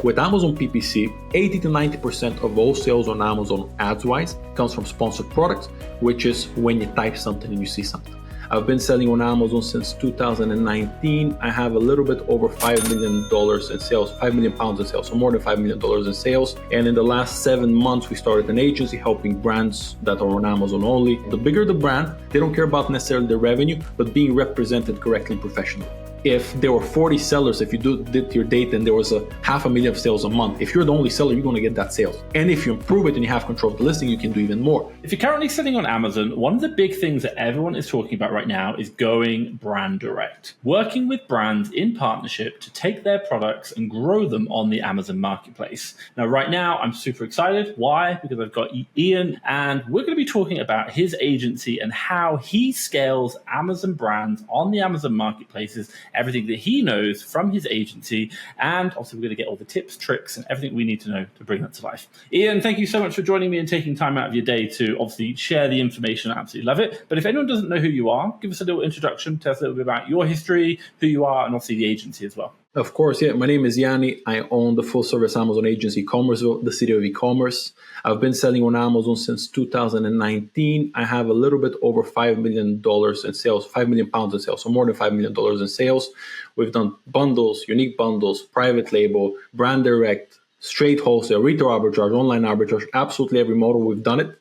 With Amazon PPC, 80 to 90% of all sales on Amazon ads-wise comes from sponsored products, which is when you type something and you see something. I've been selling on Amazon since 2019. I have a little bit over $5 million in sales, 5 million pounds in sales, so more than $5 million in sales. And in the last 7 months, we started an agency helping brands that are on Amazon only. The bigger the brand, they don't care about necessarily the revenue, but being represented correctly and professionally. If there were 40 sellers, if you did your data and there was a $500,000 of sales a month, if you're the only seller, you're going to get that sales. And if you improve it and you have control of the listing, you can do even more. If you're currently selling on Amazon, one of the big things that everyone is talking about right now is going brand direct, working with brands in partnership to take their products and grow them on the Amazon marketplace. Now, right now, I'm super excited. Why? Because I've got Ian, and we're going to be talking about his agency and how he scales Amazon brands on the Amazon marketplaces, everything that he knows from his agency, and also we're going to get all the tips, tricks, and everything we need to know to bring that to life. Ian, thank you so much for joining me and taking time out of your day to obviously share the information. I absolutely love it. But if anyone doesn't know who you are, give us a little introduction, tell us a little bit about your history, who you are, and obviously the agency as well. Of course, yeah. My name is Iani. I own the full-service Amazon agency, Commerceville, the city of e-commerce. I've been selling on Amazon since 2019. I have a little bit over $5 million in sales, 5 million pounds in sales, so more than $5 million in sales. We've done bundles, unique bundles, private label, brand direct, straight wholesale, retail arbitrage, online arbitrage, absolutely every model we've done it.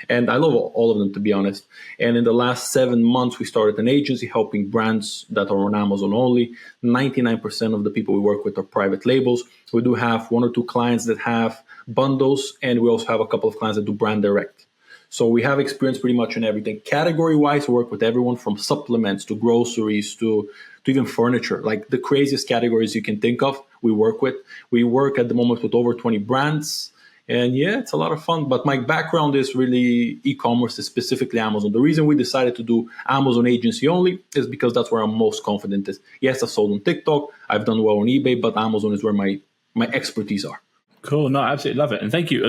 And I love all of them, to be honest. And in the last 7 months, we started an agency helping brands that are on Amazon only. 99% of the people we work with are private labels. We do have 1 or 2 clients that have bundles, and we also have a couple of clients that do brand direct. So we have experience pretty much in everything. Category-wise, we work with everyone from supplements to groceries to even furniture. Like the craziest categories you can think of, we work with. We work at the moment with over 20 brands. And yeah, it's a lot of fun. But my background is really e-commerce, specifically Amazon. The reason we decided to do Amazon agency only is because that's where I'm most confident is. Yes, I've sold on TikTok. I've done well on eBay, but Amazon is where my expertise are. Cool. No, I absolutely love it. And thank you.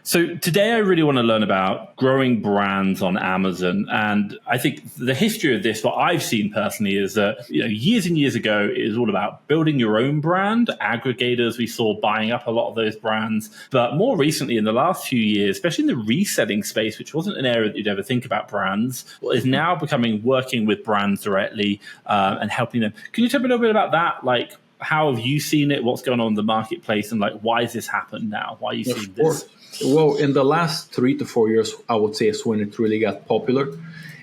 So today I really want to learn about growing brands on Amazon. And I think the history of this, what I've seen personally is that, years and years ago, it was all about building your own brand. Aggregators, we saw buying up a lot of those brands. But more recently, in the last few years, especially in the reselling space, which wasn't an area that you'd ever think about brands, is now becoming working with brands directly and helping them. Can you tell me a little bit about that? Like, how have you seen it? What's going on in the marketplace? And why has this happened now? Why are you seeing this? Well, in the last 3 to 4 years, I would say is when it really got popular,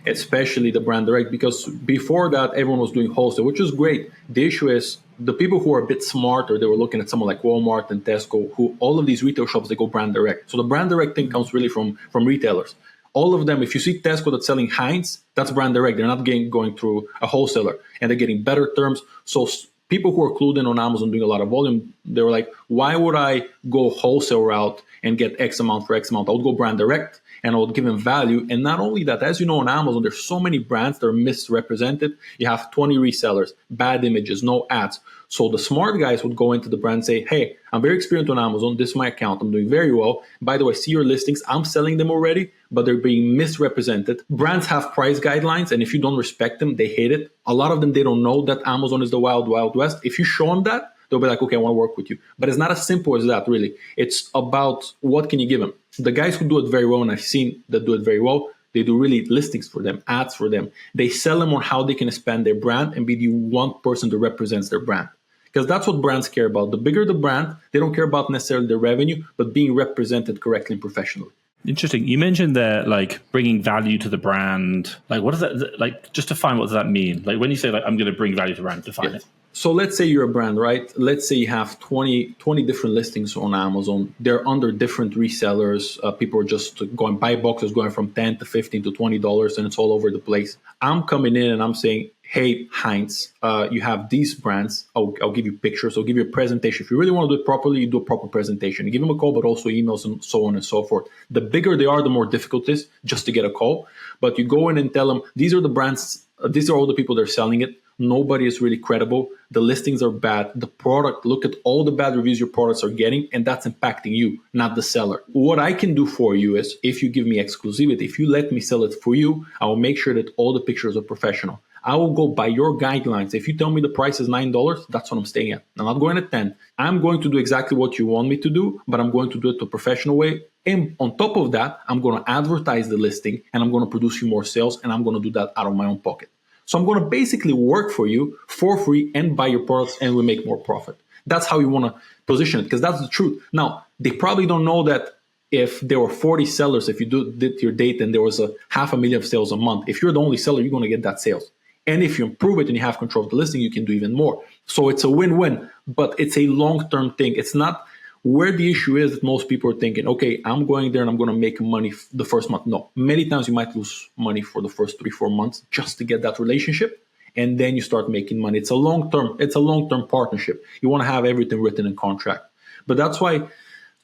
especially the brand direct, because before that, everyone was doing wholesale, which is great. The issue is the people who are a bit smarter, they were looking at someone like Walmart and Tesco, who all of these retail shops, they go brand direct. So the brand direct thing comes really from retailers. All of them, if you see Tesco that's selling Heinz, that's brand direct. They're not going through a wholesaler, and they're getting better terms. So people who are clued in on Amazon doing a lot of volume, they were like, why would I go wholesale route and get X amount for X amount? I would go brand direct and I would give them value. And not only that, as you know, on Amazon, there's so many brands that are misrepresented. You have 20 resellers, bad images, no ads. So the smart guys would go into the brand and say, hey, I'm very experienced on Amazon. This is my account. I'm doing very well. By the way, see your listings. I'm selling them already, but they're being misrepresented. Brands have price guidelines, and if you don't respect them, they hate it. A lot of them, they don't know that Amazon is the wild, wild west. If you show them that, they'll be like, okay, I want to work with you. But it's not as simple as that, really. It's about what can you give them. The guys who do it very well, and I've seen that do it very well, they do really listings for them, ads for them. They sell them on how they can expand their brand and be the one person that represents their brand. Because that's what brands care about. The bigger the brand, they don't care about necessarily the revenue, but being represented correctly and professionally. Interesting. You mentioned there, bringing value to the brand. What does that, just define what does that mean? When you say, I'm going to bring value to the brand, define it. So let's say you're a brand, right? Let's say you have 20 different listings on Amazon. They're under different resellers. People are just going, buy boxes going from $10 to $15 to $20, and it's all over the place. I'm coming in and I'm saying, hey, Heinz, you have these brands. I'll give you pictures. I'll give you a presentation. If you really want to do it properly, you do a proper presentation. You give them a call, but also emails and so on and so forth. The bigger they are, the more difficult it is just to get a call. But you go in and tell them, these are the brands, these are all the people that are selling it. Nobody is really credible. The listings are bad. The product, look at all the bad reviews your products are getting, and that's impacting you, not the seller. What I can do for you is, if you give me exclusivity, if you let me sell it for you, I will make sure that all the pictures are professional. I will go by your guidelines. If you tell me the price is $9, that's what I'm staying at. I'm not going at 10. I'm going to do exactly what you want me to do, but I'm going to do it the professional way. And on top of that, I'm going to advertise the listing and I'm going to produce you more sales, and I'm going to do that out of my own pocket. So I'm going to basically work for you for free and buy your products, and we make more profit. That's how you want to position it, because that's the truth. Now, they probably don't know that if there were 40 sellers, if you did your data and there was a 500,000 of sales a month, if you're the only seller, you're going to get that sales. And if you improve it and you have control of the listing, you can do even more. So it's a win-win, but it's a long-term thing. It's not where the issue is that most people are thinking, okay, I'm going there and I'm going to make money the first month. No, many times you might lose money for the first 3-4 months just to get that relationship. And then you start making money. It's a long-term partnership. You want to have everything written in contract. But that's why,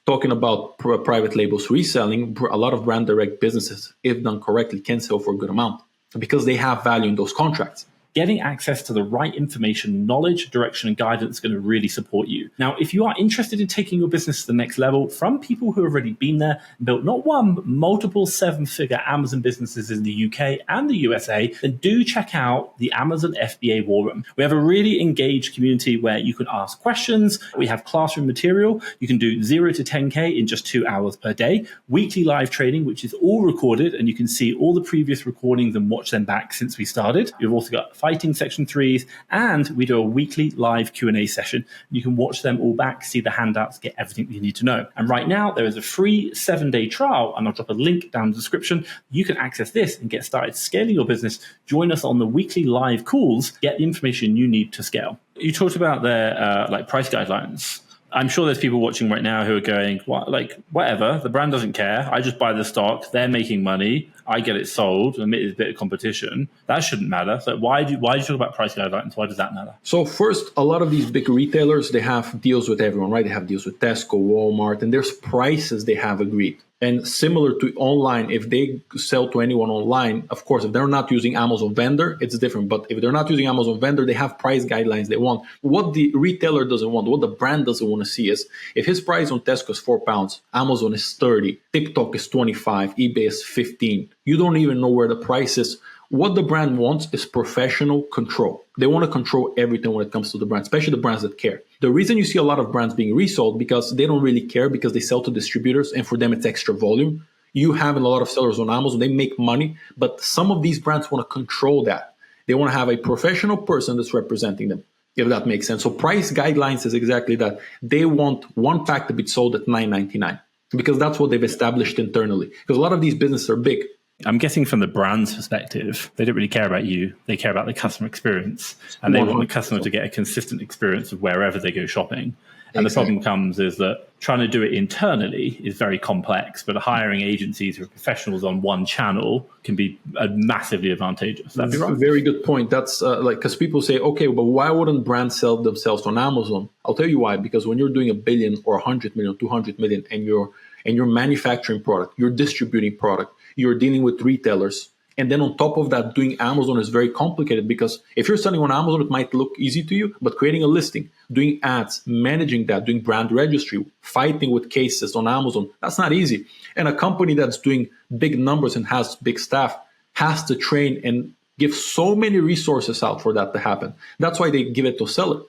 talking about private labels reselling, a lot of brand direct businesses, if done correctly, can sell for a good amount because they have value in those contracts. Getting access to the right information, knowledge, direction, and guidance is going to really support you. Now, if you are interested in taking your business to the next level from people who have already been there and built not one, but multiple 7-figure Amazon businesses in the UK and the USA, then do check out the Amazon FBA War Room. We have a really engaged community where you can ask questions. We have classroom material. You can do 0 to 10K in just 2 hours per day. Weekly live training, which is all recorded, and you can see all the previous recordings and watch them back since we started. You've also got fighting section 3s, and we do a weekly live Q&A session. You can watch them all back, see the handouts, get everything you need to know. And right now there is a free 7-day trial, and I'll drop a link down in the description. You can access this and get started scaling your business. Join us on the weekly live calls, get the information you need to scale. You talked about their price guidelines. I'm sure there's people watching right now who are going, whatever, the brand doesn't care. I just buy the stock. They're making money. I get it sold. And it's a bit of competition. That shouldn't matter. So why do you talk about price guidelines? Why does that matter? So first, a lot of these big retailers, they have deals with everyone, right? They have deals with Tesco, Walmart, and there's prices they have agreed. And similar to online, if they sell to anyone online, of course, if they're not using Amazon vendor, it's different. But if they're not using Amazon vendor, they have price guidelines they want. What the retailer doesn't want, what the brand doesn't want to see is if his price on Tesco is £4, Amazon is 30, TikTok is 25, eBay is 15. You don't even know where the price is. What the brand wants is professional control. They want to control everything when it comes to the brand, especially the brands that care. The reason you see a lot of brands being resold because they don't really care, because they sell to distributors and for them it's extra volume. You have a lot of sellers on Amazon, they make money, but some of these brands want to control that. They want to have a professional person that's representing them, if that makes sense. So price guidelines is exactly that. They want one pack to be sold at $9.99 because that's what they've established internally. Because a lot of these businesses are big. I'm guessing from the brand's perspective, they don't really care about you. They care about the customer experience, and they want the customer to get a consistent experience of wherever they go shopping. And the problem comes is that trying to do it internally is very complex, but hiring agencies who are professionals on one channel can be massively advantageous. That'd be right. Very good point. That's because people say, okay, but why wouldn't brands sell themselves on Amazon? I'll tell you why. Because when you're doing 1 billion or 100 million, 200 million, and you're manufacturing product, you're distributing product, you're dealing with retailers. And then on top of that, doing Amazon is very complicated because if you're selling on Amazon, it might look easy to you, but creating a listing, doing ads, managing that, doing brand registry, fighting with cases on Amazon, that's not easy. And a company that's doing big numbers and has big staff has to train and give so many resources out for that to happen. That's why they give it to a seller,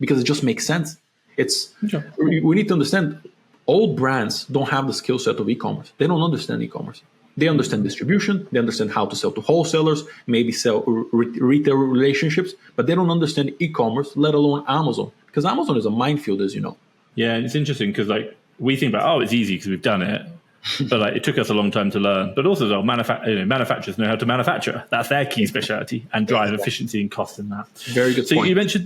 because it just makes sense. We need to understand all brands don't have the skill set of e-commerce. They don't understand e-commerce. They understand distribution. They understand how to sell to wholesalers, maybe sell retail relationships, but they don't understand e-commerce, let alone Amazon, because Amazon is a minefield, as you know. Yeah, and it's interesting because we think about, it's easy because we've done it, but it took us a long time to learn. But also, manufacturers know how to manufacture. That's their key specialty, and drive efficiency and cost in that. Very good point. So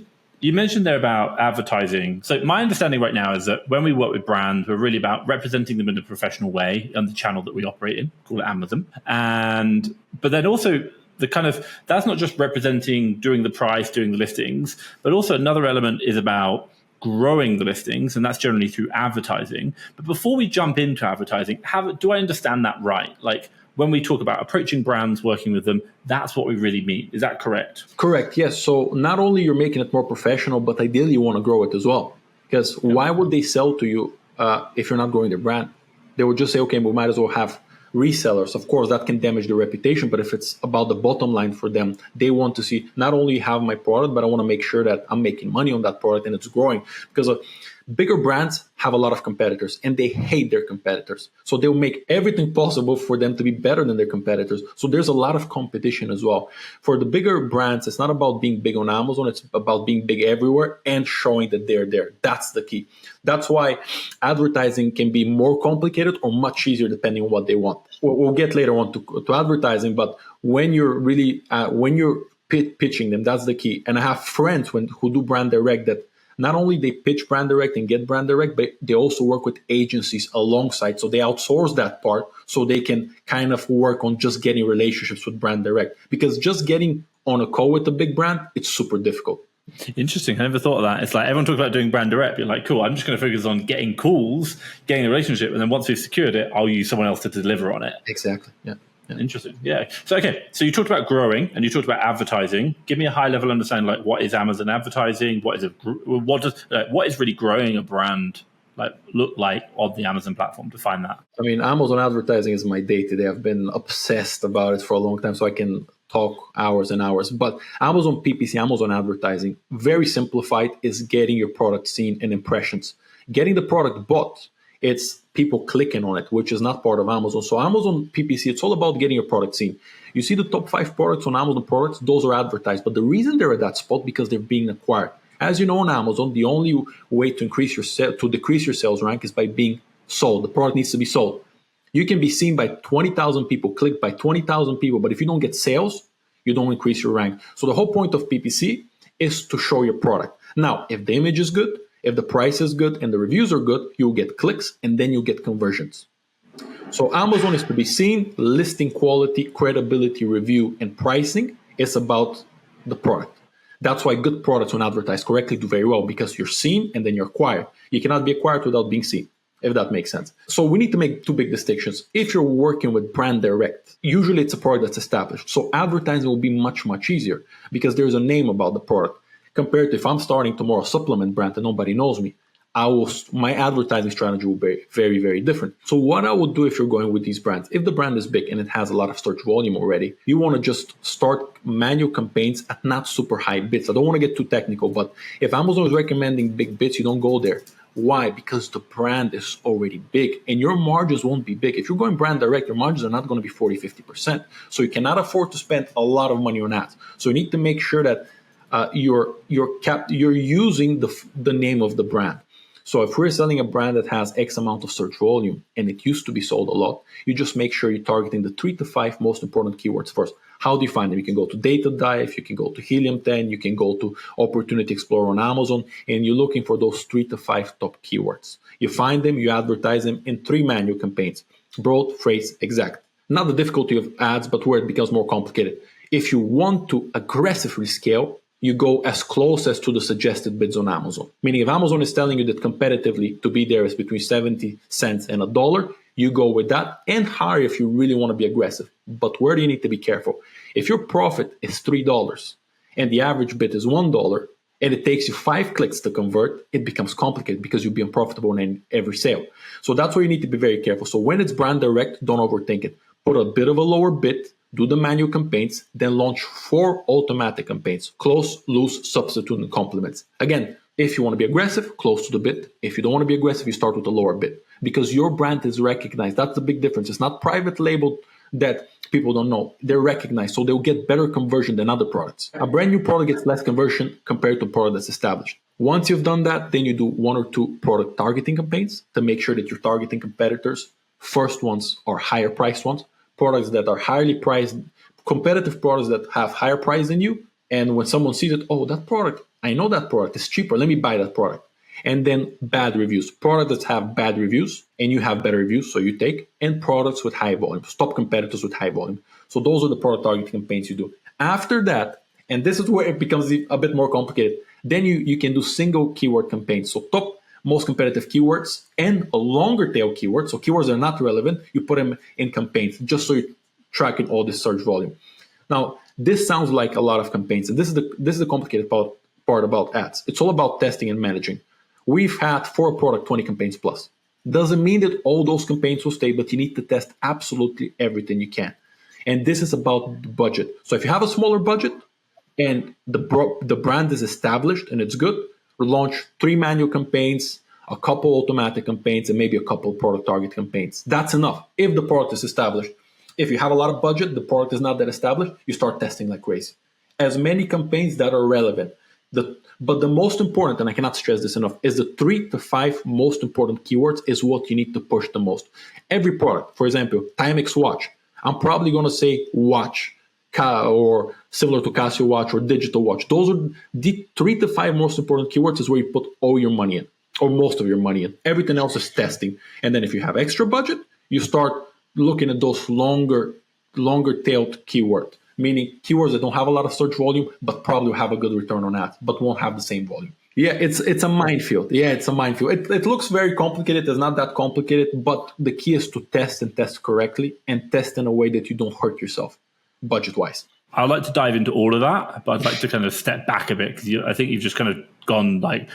you mentioned there about advertising. So my understanding right now is that when we work with brands, we're really about representing them in a professional way on the channel that we operate in, called Amazon. But then also that's not just representing, doing the price, doing the listings, but also another element is about growing the listings, and that's generally through advertising. But before we jump into advertising, do I understand that right? When we talk about approaching brands, working with them, that's what we really mean. Is that correct? Correct, yes. So not only you're making it more professional, but ideally you want to grow it as well. Because why would they sell to you if you're not growing their brand? They would just say, okay, we might as well have resellers, of course, that can damage their reputation. But if it's about the bottom line for them, they want to see not only have my product, but I want to make sure that I'm making money on that product and it's growing. Because bigger brands have a lot of competitors and they hate their competitors. So they'll make everything possible for them to be better than their competitors. So there's a lot of competition as well. For the bigger brands, it's not about being big on Amazon. It's about being big everywhere and showing that they're there. That's the key. That's why advertising can be more complicated or much easier depending on what they want. We'll get later on to advertising, but when you're really, when you're pitching them, that's the key. And I have friends who do brand direct that not only they pitch brand direct and get brand direct, but they also work with agencies alongside. So they outsource that part so they can kind of work on just getting relationships with brand direct. Because just getting on a call with a big brand, it's super difficult. Interesting. I never thought of that. It's like everyone talks about doing brand direct. You're like, cool, I'm just going to focus on getting calls, getting a relationship. And then once we've secured it, I'll use someone else to deliver on it. Exactly. Yeah. Interesting. Yeah. So, okay. So you talked about growing and you talked about advertising. Give me a high level understanding, like what is Amazon advertising? What is really growing a brand look like on the Amazon platform? Define that. I mean, Amazon advertising is my day to day. I've been obsessed about it for a long time, so I can talk hours and hours. But Amazon PPC, Amazon advertising, very simplified, is getting your product seen and impressions. Getting the product bought, it's people clicking on it, which is not part of Amazon. So Amazon PPC, it's all about getting your product seen. You see the top 5 products on Amazon products, those are advertised. But the reason they're at that spot, because they're being acquired. As you know, on Amazon, the only way to decrease your sales rank is by being sold. The product needs to be sold. You can be seen by 20,000 people, clicked by 20,000 people, but if you don't get sales, you don't increase your rank. So the whole point of PPC is to show your product. Now, if the image is good, if the price is good and the reviews are good, you'll get clicks and then you'll get conversions. So Amazon is to be seen, listing quality, credibility, review, and pricing is about the product. That's why good products, when advertised correctly, do very well, because you're seen and then you're acquired. You cannot be acquired without being seen, if that makes sense. So we need to make 2 big distinctions. If you're working with brand direct, usually it's a product that's established. So advertising will be much, much easier because there's a name about the product. Compared to if I'm starting tomorrow a supplement brand and nobody knows me, my advertising strategy will be very, very different. So what I would do if you're going with these brands, if the brand is big and it has a lot of search volume already, you want to just start manual campaigns at not super high bids. I don't want to get too technical, but if Amazon is recommending big bids, you don't go there. Why? Because the brand is already big and your margins won't be big. If you're going brand direct, your margins are not going to be 40, 50%. So you cannot afford to spend a lot of money on ads. So you need to make sure that you're using the name of the brand. So if we're selling a brand that has X amount of search volume and it used to be sold a lot, you just make sure you're targeting the 3 to 5 most important keywords first. How do you find them? You can go to Data Dive, you can go to Helium 10, you can go to Opportunity Explorer on Amazon, and you're looking for those 3 to 5 top keywords. You find them, you advertise them in 3 manual campaigns: broad, phrase, exact. Not the difficulty of ads, but where it becomes more complicated. If you want to aggressively scale, you go as close as to the suggested bids on Amazon. Meaning if Amazon is telling you that competitively to be there is between 70 cents and $1, you go with that, and higher if you really want to be aggressive. But where do you need to be careful? If your profit is $3 and the average bid is $1 and it takes you 5 clicks to convert, it becomes complicated because you'll be unprofitable in every sale. So that's where you need to be very careful. So when it's brand direct, don't overthink it. Put a bit of a lower bid, do the manual campaigns, then launch 4 automatic campaigns: close, loose, substitute, and compliments. Again, if you want to be aggressive, close to the bid. If you don't want to be aggressive, you start with a lower bid because your brand is recognized. That's the big difference. It's not private labeled that people don't know. They're recognized, so they'll get better conversion than other products. A brand new product gets less conversion compared to a product that's established. Once you've done that, then you do 1 or 2 product targeting campaigns to make sure that you're targeting competitors. First ones are higher priced ones. Products that are highly priced, competitive products that have higher price than you. And when someone sees it, oh, that product, I know that product is cheaper. Let me buy that product. And then bad reviews, products that have bad reviews and you have better reviews, so you take, and products with high volume, stop competitors with high volume. So those are the product targeting campaigns you do. After that, and this is where it becomes a bit more complicated, then you can do single keyword campaigns. So top most competitive keywords and a longer tail keyword. So keywords that are not relevant, you put them in campaigns just so you're tracking all this search volume. Now, this sounds like a lot of campaigns, and this is the complicated part about ads. It's all about testing and managing. We've had for a product 20 campaigns plus. Doesn't mean that all those campaigns will stay, but you need to test absolutely everything you can. And this is about the budget. So if you have a smaller budget and the brand is established and it's good, launch 3 manual campaigns, a couple automatic campaigns, and maybe a couple product target campaigns. That's enough if the product is established. If you have a lot of budget, the product is not that established, you start testing like crazy. As many campaigns that are relevant. But the most important, and I cannot stress this enough, is the 3 to 5 most important keywords is what you need to push the most. Every product, for example, Timex watch, I'm probably going to say watch, or similar to Casio watch or digital watch. Those are the 3 to 5 most important keywords is where you put all your money in, or most of your money in. Everything else is testing. And then if you have extra budget, you start looking at those longer tailed keywords, meaning keywords that don't have a lot of search volume, but probably have a good return on ads, but won't have the same volume. Yeah, it's a minefield. It's a minefield. It looks very complicated. It's not that complicated, but the key is to test and test correctly and test in a way that you don't hurt yourself budget-wise. I'd like to dive into all of that, but I'd like to kind of step back a bit because I think you've just kind of gone like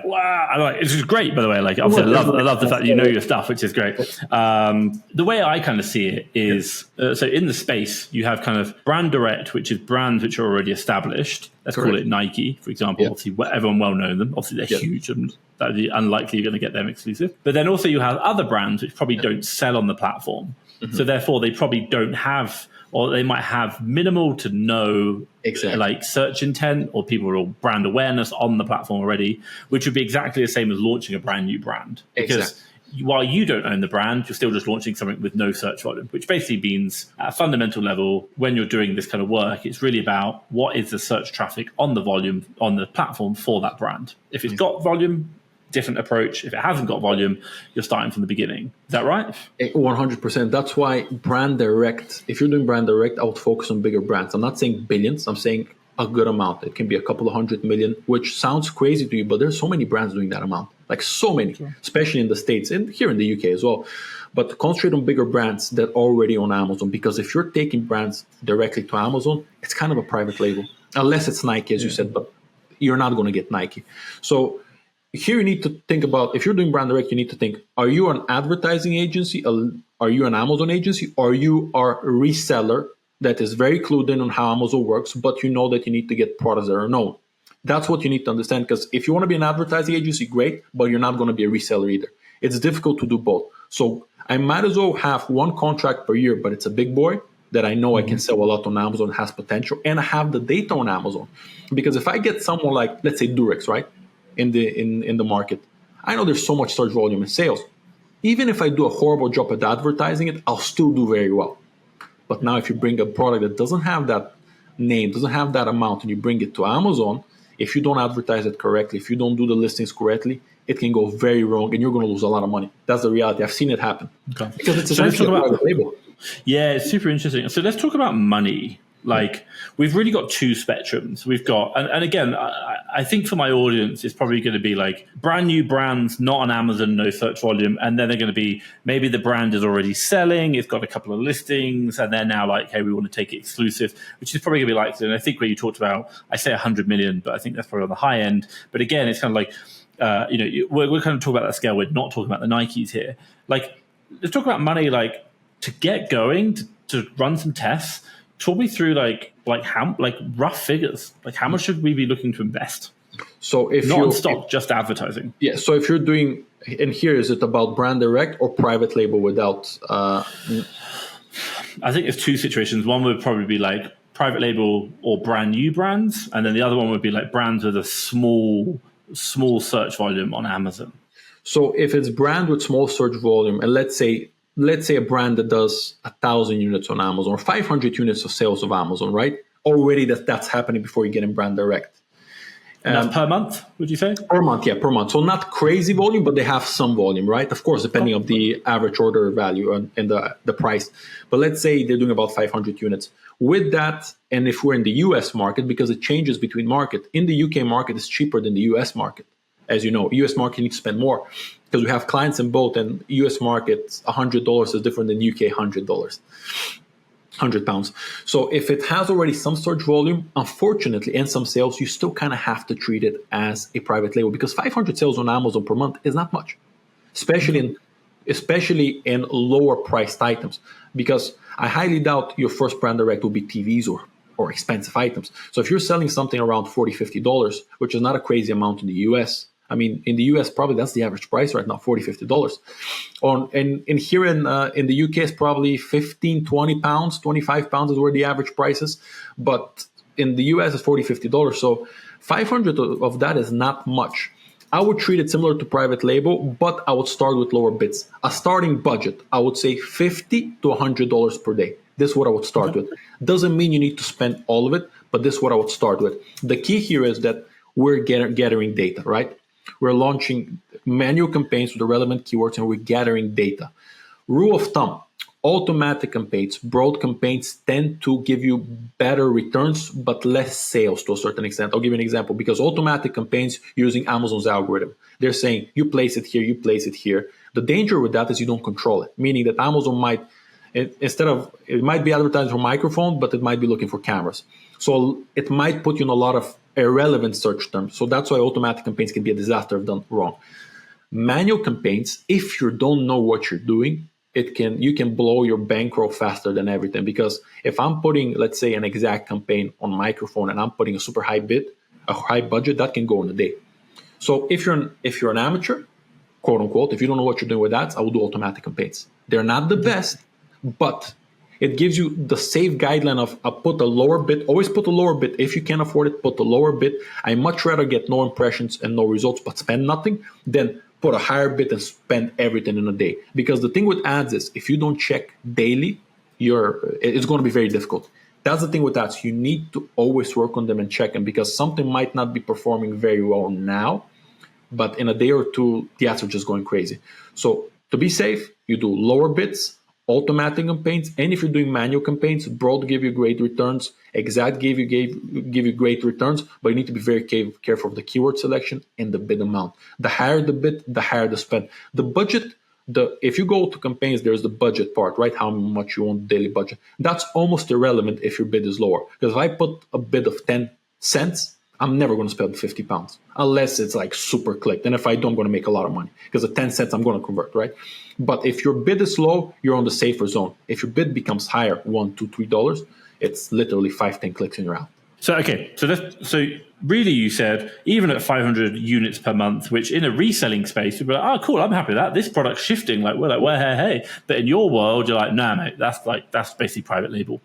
wow, it's just great. By the way, like obviously I love the fact that you know your stuff, which is great. The way I kind of see it is so in the space you have kind of brand direct, which is brands which are already established. Let's call it Nike, for example. Obviously, everyone well knows them. Obviously, they're huge, and that'd be unlikely you're going to get them exclusive. But then also you have other brands which probably don't sell on the platform, so therefore they probably don't have. Or they might have minimal to no like search intent or people or brand awareness on the platform already, which would be exactly the same as launching a brand new brand. Because while you don't own the brand, you're still just launching something with no search volume, which basically means at a fundamental level, when you're doing this kind of work, it's really about what is the search traffic on the volume on the platform for that brand. If it's got volume, different approach. If it hasn't got volume, you're starting from the beginning. Is that right? 100%. That's why brand direct, if you're doing brand direct, I would focus on bigger brands. I'm not saying billions, I'm saying a good amount. It can be a couple of 100 million, which sounds crazy to you, but there's so many brands doing that amount. Like so many, especially in the States and here in the UK as well. But concentrate on bigger brands that are already on Amazon, because if you're taking brands directly to Amazon, it's kind of a private label. Unless it's Nike, as you said, but you're not going to get Nike. So here you need to think about, if you're doing brand direct, you need to think, are you an advertising agency? Are you an Amazon agency? Or you are a reseller that is very clued in on how Amazon works, but you know that you need to get products that are known? That's what you need to understand, because if you want to be an advertising agency, great, but you're not going to be a reseller either. It's difficult to do both. So I might as well have one contract per year, but it's a big boy that I know I can sell a lot on Amazon, has potential, and I have the data on Amazon. Because if I get someone like, let's say Durex, right? In the market, I know there's so much search volume and sales. Even if I do a horrible job at advertising it, I'll still do very well. But now if you bring a product that doesn't have that name, doesn't have that amount, and you bring it to Amazon, if you don't advertise it correctly, if you don't do the listings correctly, it can go very wrong and you're going to lose a lot of money. That's the reality. I've seen it happen. Okay. Because it's essentially a private label. Yeah, it's super interesting. So let's talk about money. Like, we've really got two spectrums. We've got, and again, I think for my audience, it's probably going to be like brand new brands, not on Amazon, no search volume. And then they're going to be, maybe the brand is already selling, it's got a couple of listings, and they're now like, hey, we want to take it exclusive, which is probably going to be like, and I think where you talked about, I say 100 million, but I think that's probably on the high end. But again, it's kind of like, we're kind of talking about that scale. We're not talking about the Nikes here. Like, let's talk about money, like to get going, to run some tests. Talk me through like how, like rough figures, like how much should we be looking to invest? So if not on stock, just advertising. Yeah. So if you're doing, and here, is it about brand direct or private label without? I think it's two situations. One would probably be like private label or brand new brands, and then the other one would be like brands with a small search volume on Amazon. So if it's brand with small search volume, and let's say a brand that does 1,000 units on Amazon or 500 units of sales of Amazon, right? Already that's happening before you get in brand direct. And that's per month, would you say? Per month, yeah, per month. So not crazy volume, but they have some volume, right? Of course, depending on the average order value and the price. But let's say they're doing about 500 units. With that, and if we're in the US market, because it changes between market, in the UK market is cheaper than the US market. As you know, US market needs to spend more because we have clients in both, and US market $100 is different than UK $100, £100. So if it has already some search volume, unfortunately, and some sales, you still kind of have to treat it as a private label, because 500 sales on Amazon per month is not much. especially in lower priced items, because I highly doubt your first brand direct will be TVs or expensive items. So if you're selling something around $40-50, which is not a crazy amount in the US, I mean, in the US, probably that's the average price right now, $40-50. And here in the UK, it's probably 15, 20 pounds, 25 pounds is where the average price is. But in the US, it's $40-50. So 500 of that is not much. I would treat it similar to private label, but I would start with lower bits. A starting budget, I would say $50 to $100 per day. This is what I would start with. Doesn't mean you need to spend all of it, but this is what I would start with. The key here is that we're gathering data, right? We're launching manual campaigns with the relevant keywords, and we're gathering data. Rule of thumb, automatic campaigns, broad campaigns tend to give you better returns, but less sales to a certain extent. I'll give you an example, because automatic campaigns using Amazon's algorithm, they're saying you place it here, you place it here. The danger with that is you don't control it, meaning that Amazon might, it might be advertising for microphone, but it might be looking for cameras. So it might put you in a lot of irrelevant search terms. So that's why automatic campaigns can be a disaster if done wrong. Manual campaigns, if you don't know what you're doing, you can blow your bankroll faster than everything. Because if I'm putting, let's say, an exact campaign on microphone and I'm putting a super high bid, a high budget, that can go in a day. So if you're an amateur, quote unquote, if you don't know what you're doing with ads, I will do automatic campaigns. They're not the best, but it gives you the safe guideline of put a lower bid. Always put a lower bid. If you can afford it, put a lower bid. I much rather get no impressions and no results, but spend nothing, than put a higher bid and spend everything in a day. Because the thing with ads is, if you don't check daily, it's going to be very difficult. That's the thing with ads. You need to always work on them and check them, because something might not be performing very well now, but in a day or two, the ads are just going crazy. So to be safe, you do lower bids, automatic campaigns, and if you're doing manual campaigns, broad give you great returns, exact give you great returns, but you need to be very careful of the keyword selection and the bid amount. The higher the bid, the higher the spend. The budget, if you go to campaigns, there's the budget part, right? How much you want daily budget. That's almost irrelevant if your bid is lower. Because if I put a bid of 10 cents, I'm never going to spend 50 pounds unless it's like super clicked. And if I don't, I'm going to make a lot of money, because the 10 cents I'm going to convert, right? But if your bid is low, you're on the safer zone. If your bid becomes higher, $1, $2, $3, it's literally 5-10 clicks and you're out. So, okay. So really you said even at 500 units per month, which in a reselling space, you'd be like, oh, cool, I'm happy with that. This product's shifting. Like, we're like, well, hey. But in your world, you're like, nah, mate, that's basically private label.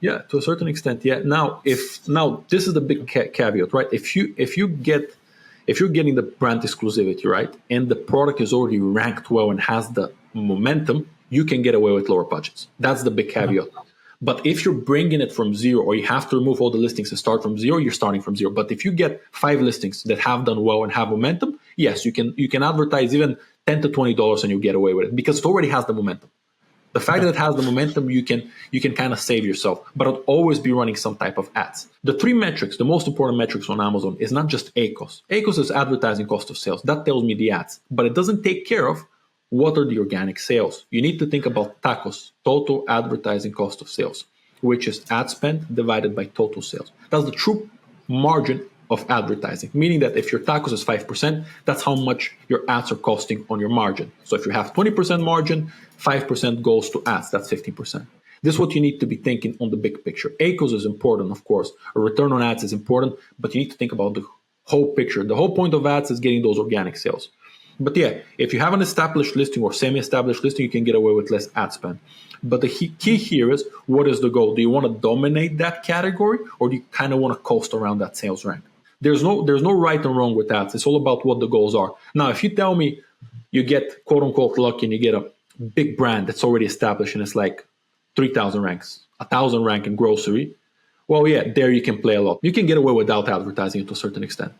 Yeah, to a certain extent, yeah. Now this is the big caveat, right? If you're getting the brand exclusivity, right, and the product is already ranked well and has the momentum, you can get away with lower budgets. That's the big caveat. But if you're bringing it from zero, or you have to remove all the listings and start from zero, you're starting from zero. But if you get 5 listings that have done well and have momentum, yes, you can advertise even $10 to $20 and you get away with it, because it already has the momentum. The fact that it has the momentum, you can kind of save yourself, but it'll always be running some type of ads. The 3 metrics, the most important metrics on Amazon, is not just ACOS. ACOS is advertising cost of sales. That tells me the ads, but it doesn't take care of what are the organic sales. You need to think about TACOS, total advertising cost of sales, which is ad spend divided by total sales. That's the true margin of advertising, meaning that if your TACOS is 5%, that's how much your ads are costing on your margin. So if you have 20% margin, 5% goes to ads, that's 15%. This is what you need to be thinking on the big picture. ACOS is important, of course. A return on ads is important, but you need to think about the whole picture. The whole point of ads is getting those organic sales. But yeah, if you have an established listing or semi-established listing, you can get away with less ad spend. But the key here is, what is the goal? Do you want to dominate that category, or do you kind of want to coast around that sales rank? There's no right and wrong with ads. It's all about what the goals are. Now, if you tell me you get quote unquote lucky and you get a big brand that's already established and it's like 3,000 ranks, 1,000 rank in grocery, well, yeah, there you can play a lot. You can get away without advertising to a certain extent,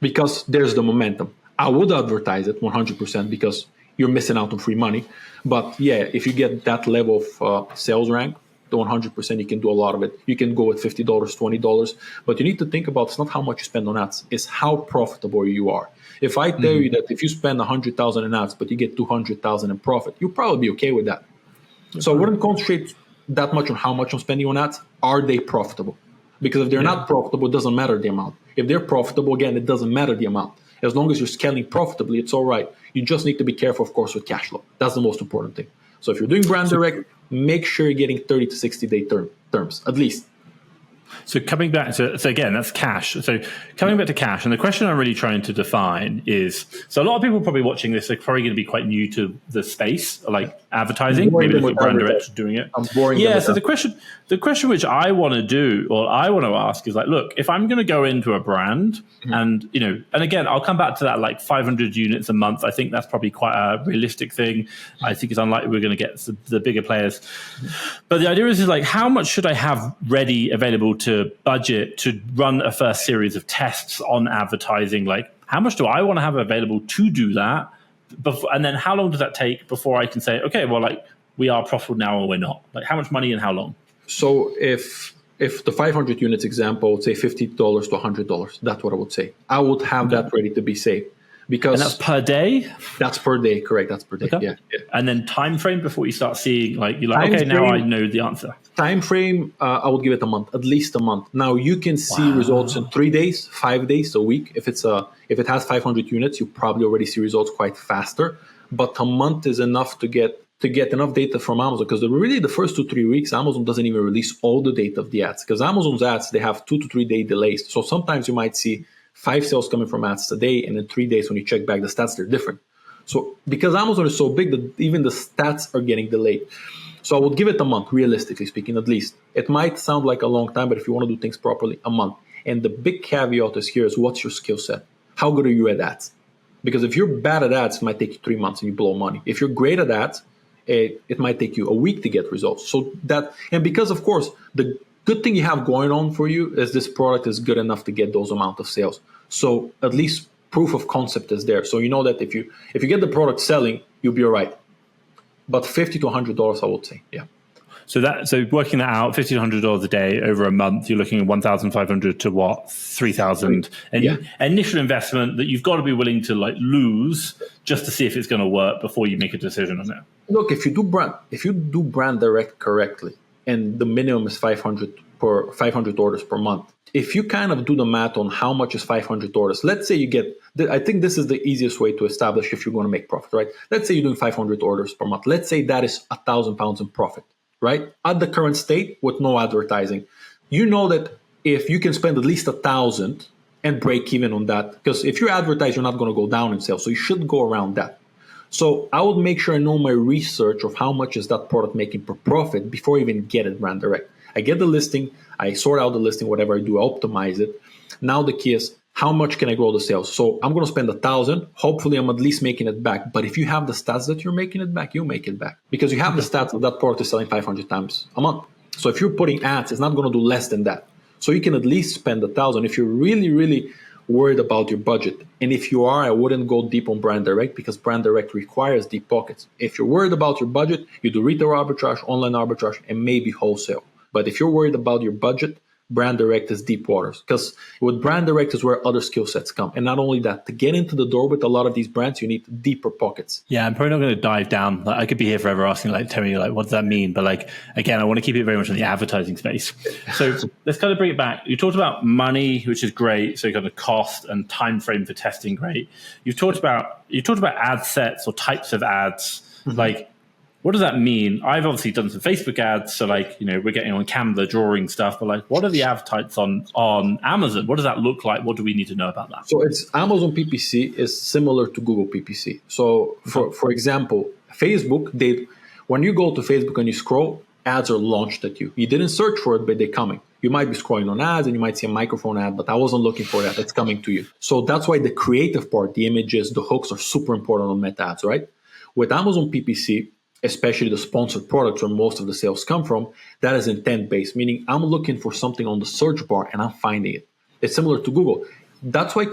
because there's the momentum. I would advertise it 100% because you're missing out on free money. But yeah, if you get that level of sales rank, the 100%, you can do a lot of it. You can go with $50, $20, but you need to think about, it's not how much you spend on ads, it's how profitable you are. If I tell you that if you spend 100,000 in ads, but you get 200,000 in profit, you'll probably be okay with that. So I wouldn't concentrate that much on how much I'm spending on ads. Are they profitable? Because if they're not profitable, it doesn't matter the amount. If they're profitable, again, it doesn't matter the amount. As long as you're scaling profitably, it's all right. You just need to be careful, of course, with cash flow. That's the most important thing. So if you're doing brand direct, make sure you're getting 30 to 60-day terms, at least. So coming back to, so again, that's cash. So coming back to cash, and the question I'm really trying to define is, so a lot of people probably watching this are probably going to be quite new to the space, like advertising, maybe looking at brand direct doing it. I'm boring. Yeah, so the question which I want to do, or I want to ask is like, look, if I'm going to go into a brand and, and again, I'll come back to that like 500 units a month. I think that's probably quite a realistic thing. I think it's unlikely we're going to get the bigger players. But the idea is like, how much should I have ready, available to budget to run a first series of tests on advertising? Like, how much do I want to have available to do that? And then how long does that take before I can say, okay, well, like we are profitable now or we're not? Like how much money and how long? So if the 500 units example, I would say $50 to $100. That's what I would say. I would have that ready to be safe. And that's per day? That's per day, correct. That's per day, okay. Yeah. And then time frame before you start seeing, like, you're like, okay, now I know the answer. Time frame, I would give it a month, at least a month. Now you can see results in 3 days, 5 days, a week. If it has 500 units, you probably already see results quite faster. But a month is enough to get enough data from Amazon, because really the first 2-3 weeks, Amazon doesn't even release all the data of the ads, because Amazon's ads, they have 2 to 3 day delays. So sometimes you might see 5 sales coming from ads today, and in 3 days when you check back the stats, they're different. So because Amazon is so big that even the stats are getting delayed. So I would give it a month, realistically speaking, at least. It might sound like a long time, but if you want to do things properly, a month. And the big caveat is here is, what's your skill set? How good are you at ads? Because if you're bad at ads, it might take you 3 months and you blow money. If you're great at ads, it might take you a week to get results. So that, and because of course, the good thing you have going on for you is this product is good enough to get those amount of sales. So at least proof of concept is there. So you know that if you get the product selling, you'll be all right. But $50 to $100, I would say, yeah. So working that out, $50 to $100 a day over a month, you're looking at 1,500 to what, 3,000. And initial investment that you've got to be willing to like lose just to see if it's going to work before you make a decision on it. Look, if you do brand direct correctly, and the minimum is 500 orders per month. If you kind of do the math on how much is 500 orders, let's say you get, I think this is the easiest way to establish if you're going to make profit, right? Let's say you're doing 500 orders per month. Let's say that is £1,000 in profit, right? At the current state with no advertising, you know that if you can spend at least 1,000 and break even on that, because if you advertise, you're not going to go down in sales. So you should go around that. So I would make sure I know my research of how much is that product making per profit before I even get it brand direct. I get the listing, I sort out the listing, whatever I do, I optimize it. Now the key is, how much can I grow the sales? So I'm going to spend 1,000. Hopefully I'm at least making it back. But if you have the stats that you're making it back, you make it back. Because you have the stats of that product is selling 500 times a month. So if you're putting ads, it's not going to do less than that. So you can at least spend 1,000 if you're really, really worried about your budget. And if you are, I wouldn't go deep on brand direct, because brand direct requires deep pockets. If you're worried about your budget, you do retail arbitrage, online arbitrage, and maybe wholesale. But if you're worried about your budget, brand direct is deep waters, because with brand direct is where other skill sets come. And not only that, to get into the door with a lot of these brands, you need deeper pockets. Yeah, I'm probably not going to dive down. Like, I could be here forever asking, like, tell me, like, what does that mean? But like, again, I want to keep it very much in the advertising space. So let's kind of bring it back. You talked about money, which is great. So kind of cost and time frame for testing, great. You talked about ad sets or types of ads. Mm-hmm. Like, what does that mean? I've obviously done some Facebook ads, so like, we're getting on Canva drawing stuff, but like, what are the ad types on Amazon? What does that look like? What do we need to know about that? So it's Amazon PPC is similar to Google PPC. So for example, Facebook, when you go to Facebook and you scroll, ads are launched at you. You didn't search for it, but they're coming. You might be scrolling on ads and you might see a microphone ad, but I wasn't looking for that. It's coming to you. So that's why the creative part, the images, the hooks are super important on Meta ads, right? With Amazon PPC, especially the sponsored products where most of the sales come from, that is intent-based, meaning I'm looking for something on the search bar and I'm finding it. It's similar to Google. That's why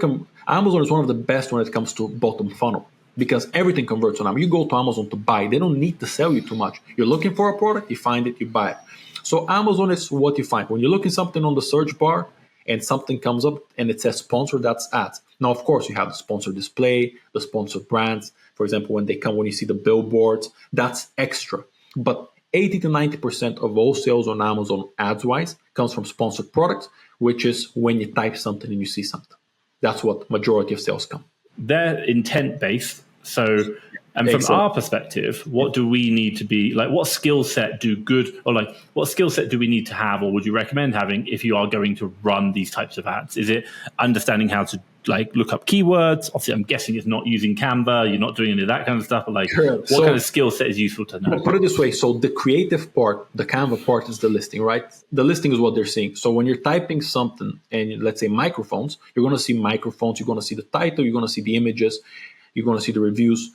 Amazon is one of the best when it comes to bottom funnel, because everything converts on Amazon. You go to Amazon to buy. They don't need to sell you too much. You're looking for a product, you find it, you buy it. So Amazon is what you find. When you're looking something on the search bar and something comes up and it says sponsor, that's ads. Now, of course, you have the sponsored display, the sponsored brands. For example, when you see the billboards, that's extra. But 80 to 90% of all sales on Amazon ads-wise comes from sponsored products, which is when you type something and you see something. That's what majority of sales come. they're intent based. So, and from Excellent. our perspective, what do we need to be like? What skill set what skill set do we need to have, or would you recommend having if you are going to run these types of ads? Is it understanding how to look up keywords? Obviously, I'm guessing it's not using Canva. You're not doing any of that kind of stuff. But what kind of skill set is useful to know? Put it this way. So the creative part, the Canva part is the listing, right? The listing is what they're seeing. So when you're typing something and let's say microphones, you're going to see microphones. You're going to see the title. You're going to see the images. You're going to see the reviews.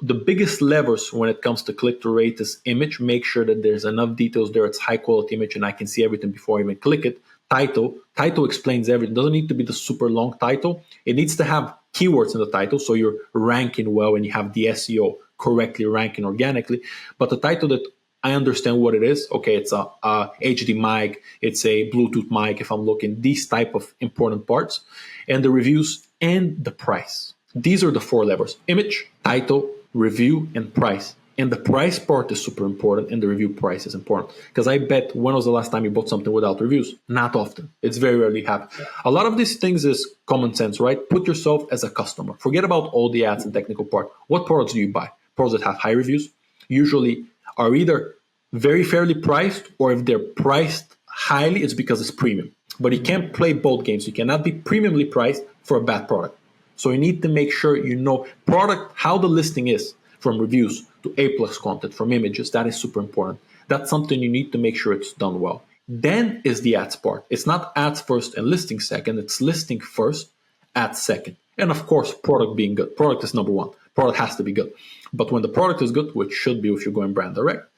The biggest levers when it comes to click-through rate is image. Make sure that there's enough details there. It's high-quality image and I can see everything before I even click it. Title explains everything. It doesn't need to be the super long title. It needs to have keywords in the title so you're ranking well and you have the SEO correctly ranking organically. But the title that I understand what it is, okay, it's a HD mic, it's a Bluetooth mic if I'm looking, these type of important parts, and the reviews and the price. These are the 4 levers: image, title, review, and price. And the price part is super important and the review price is important. Because I bet, when was the last time you bought something without reviews? Not often. It's very rarely happen. A lot of these things is common sense, right? Put yourself as a customer. Forget about all the ads and technical part. What products do you buy? Products that have high reviews usually are either very fairly priced, or if they're priced highly, it's because it's premium. But you can't play both games. You cannot be premiumly priced for a bad product. So you need to make sure you know product, how the listing is, from reviews to A+ content, from images. That is super important. That's something you need to make sure it's done well. Then is the ads part. It's not ads first and listing second. It's listing first, ads second. And of course, product being good. Product is number 1. Product has to be good. But when the product is good, which should be if you're going brand direct,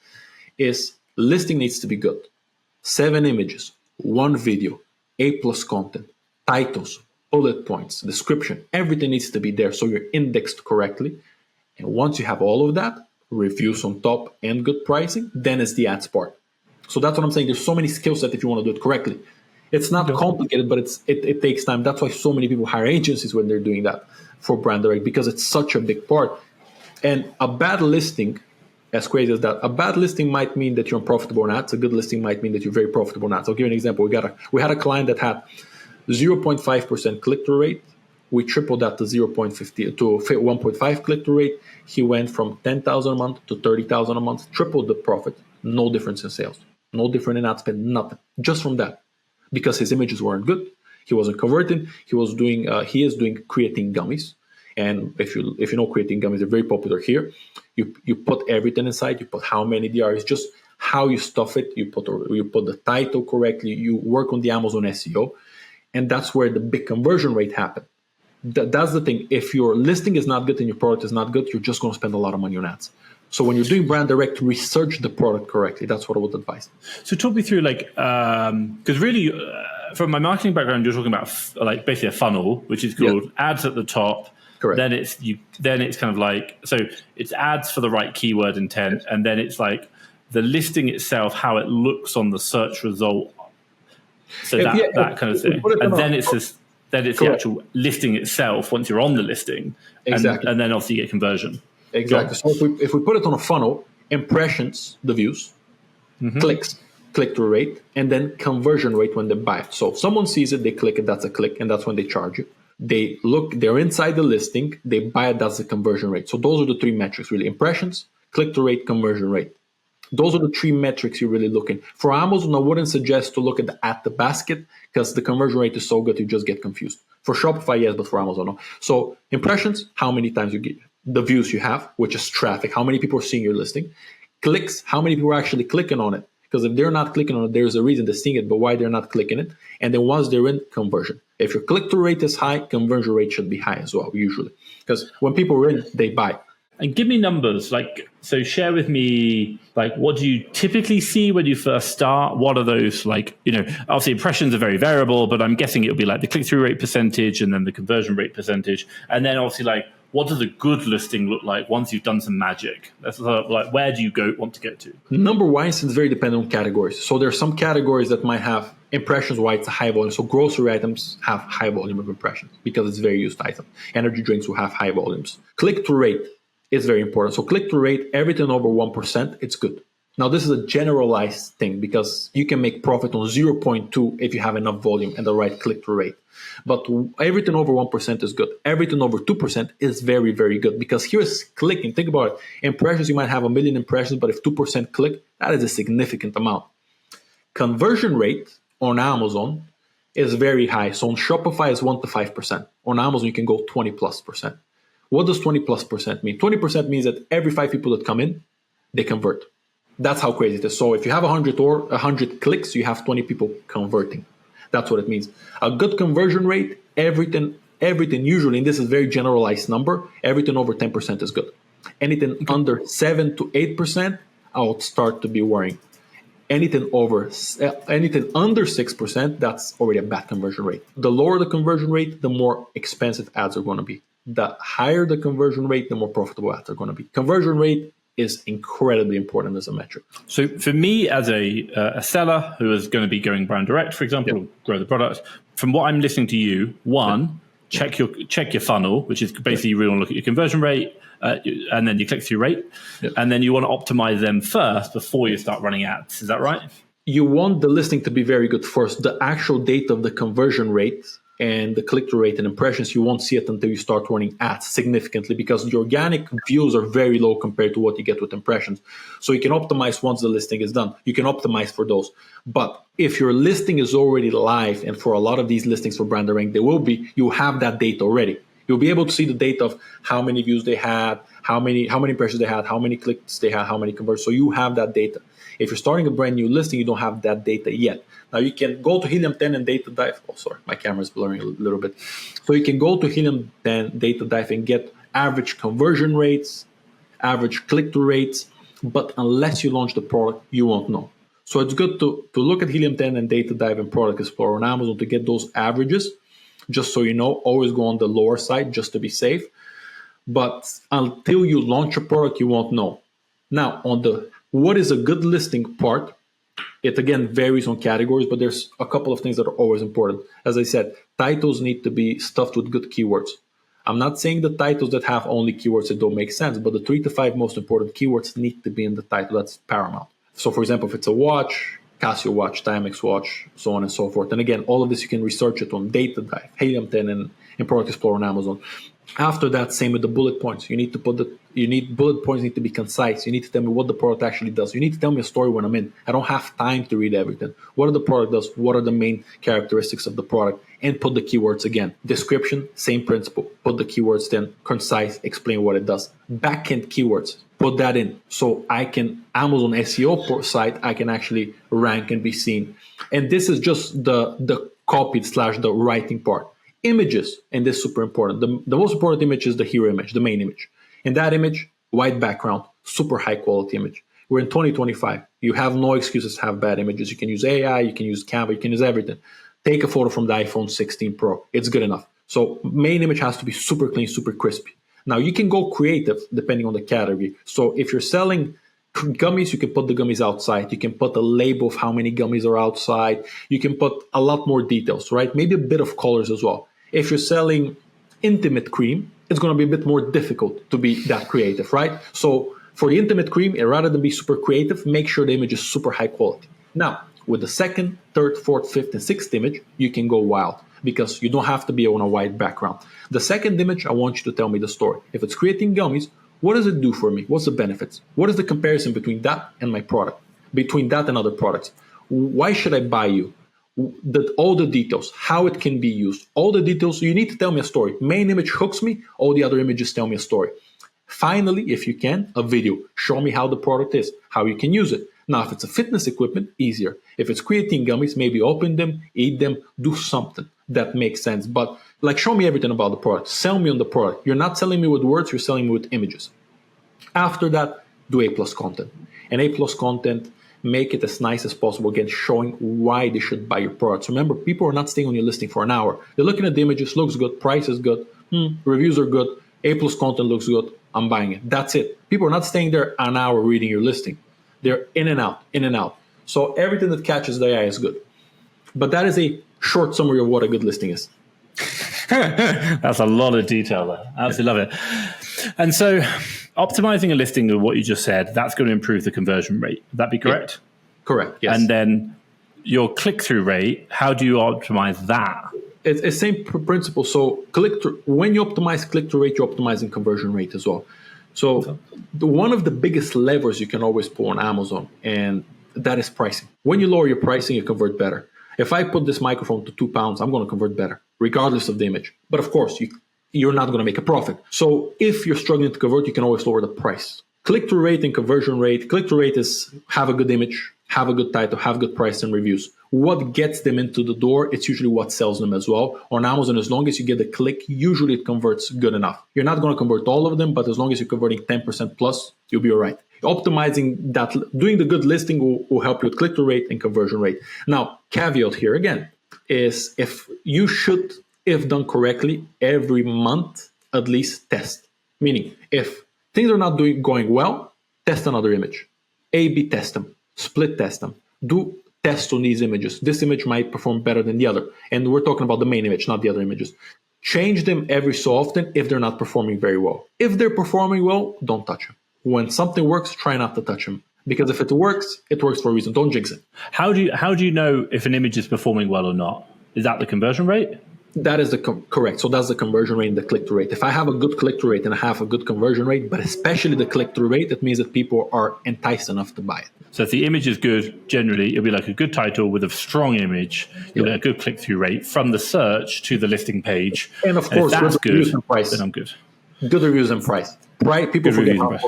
is listing needs to be good. 7 images, 1 video, A+ content, titles, bullet points, description, everything needs to be there so you're indexed correctly. And once you have all of that, reviews on top and good pricing, then it's the ads part. So that's what I'm saying. There's so many skill sets if you want to do it correctly. It's not complicated, but it takes time. That's why so many people hire agencies when they're doing that for brand direct, because it's such a big part. And a bad listing, as crazy as that, a bad listing might mean that you're unprofitable on ads. A good listing might mean that you're very profitable on ads. I'll give you an example. We had a client that had 0.5% click-through rate. We tripled that to 0.50 to 1.5 click-through rate. He went from 10,000 a month to 30,000 a month, tripled the profit. No difference in sales, no different in ad spend, nothing. Just from that, because his images weren't good, he wasn't converting. He is doing creatine gummies, and if you know creatine gummies, they're very popular here. You put everything inside. You put how many they are. It's just how you stuff it. You put the title correctly. You work on the Amazon SEO, and that's where the big conversion rate happened. That's the thing. If your listing is not good and your product is not good, you're just going to spend a lot of money on ads. So when you're doing brand direct, research the product correctly. That's what I would advise. So talk me through, because really, from my marketing background, you're talking about basically a funnel, which is called ads at the top. Correct. Then it's kind of so it's ads for the right keyword intent, and then it's like the listing itself, how it looks on the search result. So that kind of thing, and then it's this. Then it's Correct. The actual listing itself once you're on the listing. Exactly. And then obviously you get conversion. Exactly. So if we put it on a funnel, impressions, the views, clicks, click-through rate, and then conversion rate when they buy it. So if someone sees it, they click it, that's a click, and that's when they charge you. They're inside the listing, they buy it, that's the conversion rate. So those are the 3 metrics really: impressions, click-through rate, conversion rate. Those are the 3 metrics you're really looking. For Amazon, I wouldn't suggest to look at the basket, because the conversion rate is so good you just get confused. For Shopify, yes, but for Amazon, no. So impressions, how many times you get, the views you have, which is traffic, how many people are seeing your listing. Clicks, how many people are actually clicking on it. Because if they're not clicking on it, there's a reason they're seeing it, but why they're not clicking it. And then once they're in, conversion. If your click-through rate is high, conversion rate should be high as well, usually. Because when people are in, they buy. And give me numbers, so share with me, what do you typically see when you first start? What are those, obviously impressions are very variable, but I'm guessing it'll be the click-through rate percentage and then the conversion rate percentage. And then obviously, what does a good listing look like once you've done some magic? That's where do you want to get to? Number one, it's very dependent on categories. So there are some categories that might have impressions why it's a high volume. So grocery items have high volume of impressions because it's a very used item. Energy drinks will have high volumes. Click-through rate is very important. So click-through rate, everything over 1%, it's good. Now, this is a generalized thing because you can make profit on 0.2 if you have enough volume and the right click-through rate. But everything over 1% is good. Everything over 2% is very, very good because here's clicking. Think about it. Impressions, you might have 1 million impressions, but if 2% click, that is a significant amount. Conversion rate on Amazon is very high. So on Shopify is 1 to 5%. On Amazon, you can go 20 plus percent. What does 20 plus percent mean? 20% means that every 5 people that come in, they convert. That's how crazy it is. So if you have 100 clicks, you have 20 people converting. That's what it means. A good conversion rate, everything usually, and this is a very generalized number, everything over 10% is good. Anything under 7 to 8%, I would start to be worrying. Anything under 6%, that's already a bad conversion rate. The lower the conversion rate, the more expensive ads are going to be. The higher the conversion rate, the more profitable ads are going to be. Conversion rate is incredibly important as a metric. So for me as a seller who is going to be going brand direct, for example, grow the product, from what I'm listening to you, check your funnel, which is basically you really want to look at your conversion rate and then your click-through rate, and then you want to optimize them first before you start running ads. Is that right? You want the listing to be very good first. The actual data of the conversion rate and the click-through rate and impressions, you won't see it until you start running ads significantly because the organic views are very low compared to what you get with impressions. So you can optimize once the listing is done. You can optimize for those. But if your listing is already live, and for a lot of these listings for brand rank, you have that data already. You'll be able to see the data of how many views they had, how many impressions they had, how many clicks they had, how many converts. So you have that data. If you're starting a brand new listing, you don't have that data yet. Now you can go to Helium 10 and data dive. Oh, sorry, my camera is blurring a little bit. So you can go to Helium 10, data dive, and get average conversion rates, average click-through rates. But unless you launch the product, you won't know. So it's good to look at Helium 10 and data dive and Product Explorer on Amazon to get those averages. Just so you know, always go on the lower side just to be safe. But until you launch a product, you won't know. Now, on the what is a good listing part, it again varies on categories, but there's a couple of things that are always important. As I said, titles need to be stuffed with good keywords. I'm not saying the titles that have only keywords that don't make sense, but the 3 to 5 most important keywords need to be in the title. That's paramount. So for example, if it's a watch, Casio watch, Timex watch, so on and so forth. And again, all of this you can research it on Data Dive, Helium 10, and Product Explorer on Amazon. After that, same with the bullet points. Bullet points need to be concise. You need to tell me what the product actually does. You need to tell me a story when I'm in. I don't have time to read everything. What the product does, what are the main characteristics of the product, and put the keywords again. Description, same principle. Put the keywords then, concise, explain what it does. Backend keywords, put that in. So I can, Amazon SEO site, I can actually rank and be seen. And this is just the copy / the writing part. Images, and this is super important. The most important image is the hero image, the main image. In that image, white background, super high quality image. We're in 2025. You have no excuses to have bad images. You can use AI, you can use Canva, you can use everything. Take a photo from the iPhone 16 Pro. It's good enough. So main image has to be super clean, super crispy. Now you can go creative depending on the category. So if you're selling gummies, you can put the gummies outside. You can put a label of how many gummies are outside. You can put a lot more details, right? Maybe a bit of colors as well. If you're selling intimate cream, it's going to be a bit more difficult to be that creative, right? So for the intimate cream, rather than be super creative, make sure the image is super high quality. Now, with the second, third, fourth, fifth, and sixth image, you can go wild because you don't have to be on a white background. The second image, I want you to tell me the story. If it's creating gummies, what does it do for me? What's the benefits? What is the comparison between that and my product? Between that and other products? Why should I buy you? All the details, how it can be used, all the details. So you need to tell me a story. Main image hooks me, all the other images tell me a story. Finally, if you can, a video. Show me how the product is, how you can use it. Now, if it's a fitness equipment, easier. If it's creatine gummies, maybe open them, eat them, do something that makes sense. But like, show me everything about the product. Sell me on the product. You're not selling me with words, you're selling me with images. After that, do A+ content. And A+ content, make it as nice as possible, again, showing why they should buy your products. Remember, people are not staying on your listing for an hour. They're looking at the images, looks good, price is good, reviews are good, A+ content looks good, I'm buying it. That's it. People are not staying there an hour reading your listing. They're in and out, in and out. So everything that catches the eye is good. But that is a short summary of what a good listing is. That's a lot of detail there. I absolutely love it. And so optimizing a listing of what you just said, that's going to improve the conversion rate. Would that be correct? Yeah. Correct, yes. And then your click-through rate, how do you optimize that? It's the same principle. So when you optimize click-through rate, you're optimizing conversion rate as well. So one of the biggest levers you can always pull on Amazon, and that is pricing. When you lower your pricing, you convert better. If I put this microphone to £2, I'm going to convert better, regardless of the image. But of course, you're not going to make a profit. So if you're struggling to convert, you can always lower the price. Click-through rate and conversion rate. Click-through rate is have a good image, have a good title, have good price and reviews. What gets them into the door, it's usually what sells them as well. On Amazon, as long as you get a click, usually it converts good enough. You're not going to convert all of them, but as long as you're converting 10% plus, you'll be all right. Optimizing that, doing the good listing will help you with click-through rate and conversion rate. Now, caveat here again is if done correctly, every month at least test. Meaning, if things are not going well, test another image. A/B test them, split test them, do tests on these images. This image might perform better than the other. And we're talking about the main image, not the other images. Change them every so often if they're not performing very well. If they're performing well, don't touch them. When something works, try not to touch them. Because if it works for a reason. Don't jinx it. How do you know if an image is performing well or not? Is that the conversion rate? That is correct. So that's the conversion rate and the click-through rate. If I have a good click-through rate and I have a good conversion rate, but especially the click-through rate, it means that people are enticed enough to buy it. So if the image is good, generally it'll be like a good title with a strong image, you'll get a good click-through rate from the search to the listing page. And of course, if that's good, price. then I'm good. Good reviews and price. People forget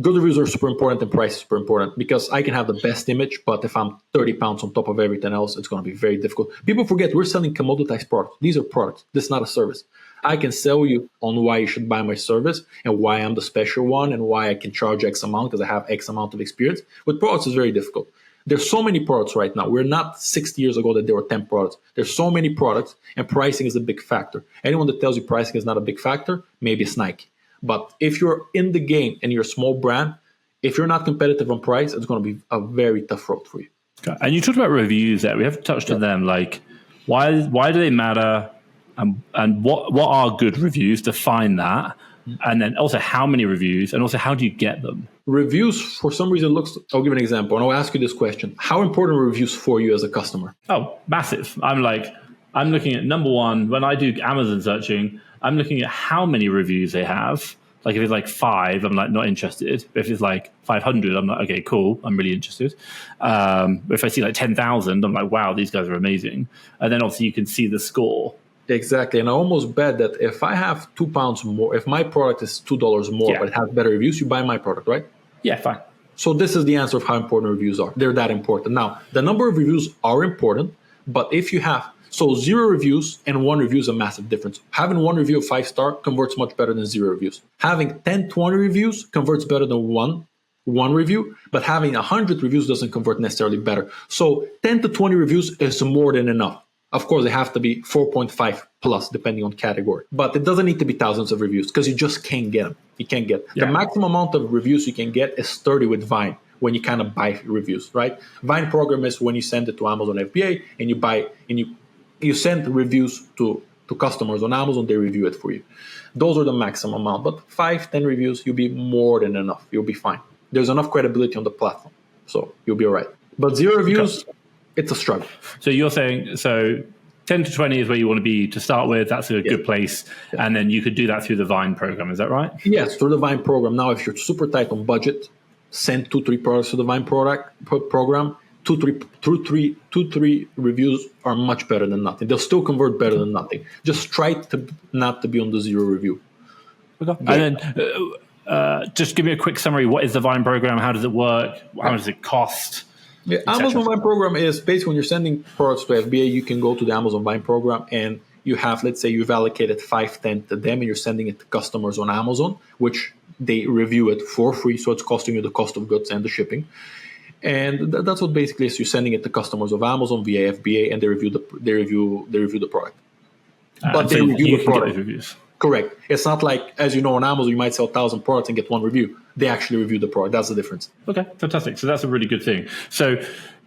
good reviews are super important and price is super important because I can have the best image, but if I'm 30 pounds on top of everything else, it's going to be very difficult. People forget we're selling commoditized products. These are products. This is not a service. I can sell you on why you should buy my service and why I'm the special one and why I can charge X amount because I have X amount of experience. With products, it's very difficult. There's so many products right now. We're not 60 years ago that there were 10 products. There's so many products and pricing is a big factor. Anyone that tells you pricing is not a big factor, maybe it's Nike. But if you're in the game and you're a small brand, if you're not competitive on price, it's going to be a very tough road for you. Okay. And you talked about reviews there. We haven't touched on them. Like, why do they matter? And what are good reviews? Define that. And then also how many reviews? And also how do you get them? Reviews, for some reason, I'll give an example. And I'll ask you this question. How important are reviews for you as a customer? Oh, massive. I'm looking at number one, when I do Amazon searching, I'm looking at how many reviews they have. Like if it's like 5, I'm like not interested. But if it's like 500, I'm like, okay, cool, I'm really interested. If I see like 10,000, I'm like, wow, these guys are amazing. And then obviously you can see the score. Exactly. And I almost bet that if I have £2 more, if my product is $2 more, but it has better reviews, you buy my product, right? Yeah, fine. So this is the answer of how important reviews are. They're that important. Now, the number of reviews are important, but if you have 0 reviews and 1 review is a massive difference. Having 1 review of 5-star converts much better than 0 reviews. Having 10, 20 reviews converts better than one review, but having 100 reviews doesn't convert necessarily better. So 10 to 20 reviews is more than enough. Of course, they have to be 4.5 plus, depending on category. But it doesn't need to be thousands of reviews because you just can't get them. You can't get the maximum amount of reviews you can get is 30 with Vine when you kind of buy reviews, right? Vine program is when you send it to Amazon FBA and you buy and you send reviews to customers on Amazon, they review it for you. Those are the maximum amount. But 5, 10 reviews, you'll be more than enough. You'll be fine. There's enough credibility on the platform. So you'll be all right. But 0 reviews, it's a struggle. So you're saying, 10 to 20 is where you want to be to start with. That's a good place. Yeah. And then you could do that through the Vine program. Is that right? Yes, through the Vine program. Now, if you're super tight on budget, send 2-3 products to the Vine program. 2-3 reviews are much better than nothing. They'll still convert better than nothing. Just try not to be on the 0 review. Okay. And then just give me a quick summary. What is the Vine program? How does it work? How much does it cost? Yeah, Amazon Vine program is basically when you're sending products to FBA, you can go to the Amazon Vine program and you have, let's say you've allocated 5-10 to them and you're sending it to customers on Amazon, which they review it for free. So it's costing you the cost of goods and the shipping. And that's what basically is. You're sending it to customers of Amazon via FBA, and they review the product. But they review the product. Reviews. Correct. It's not like, as you know, on Amazon you might sell 1,000 products and get 1 review. They actually review the product. That's the difference. Okay, fantastic. So that's a really good thing. So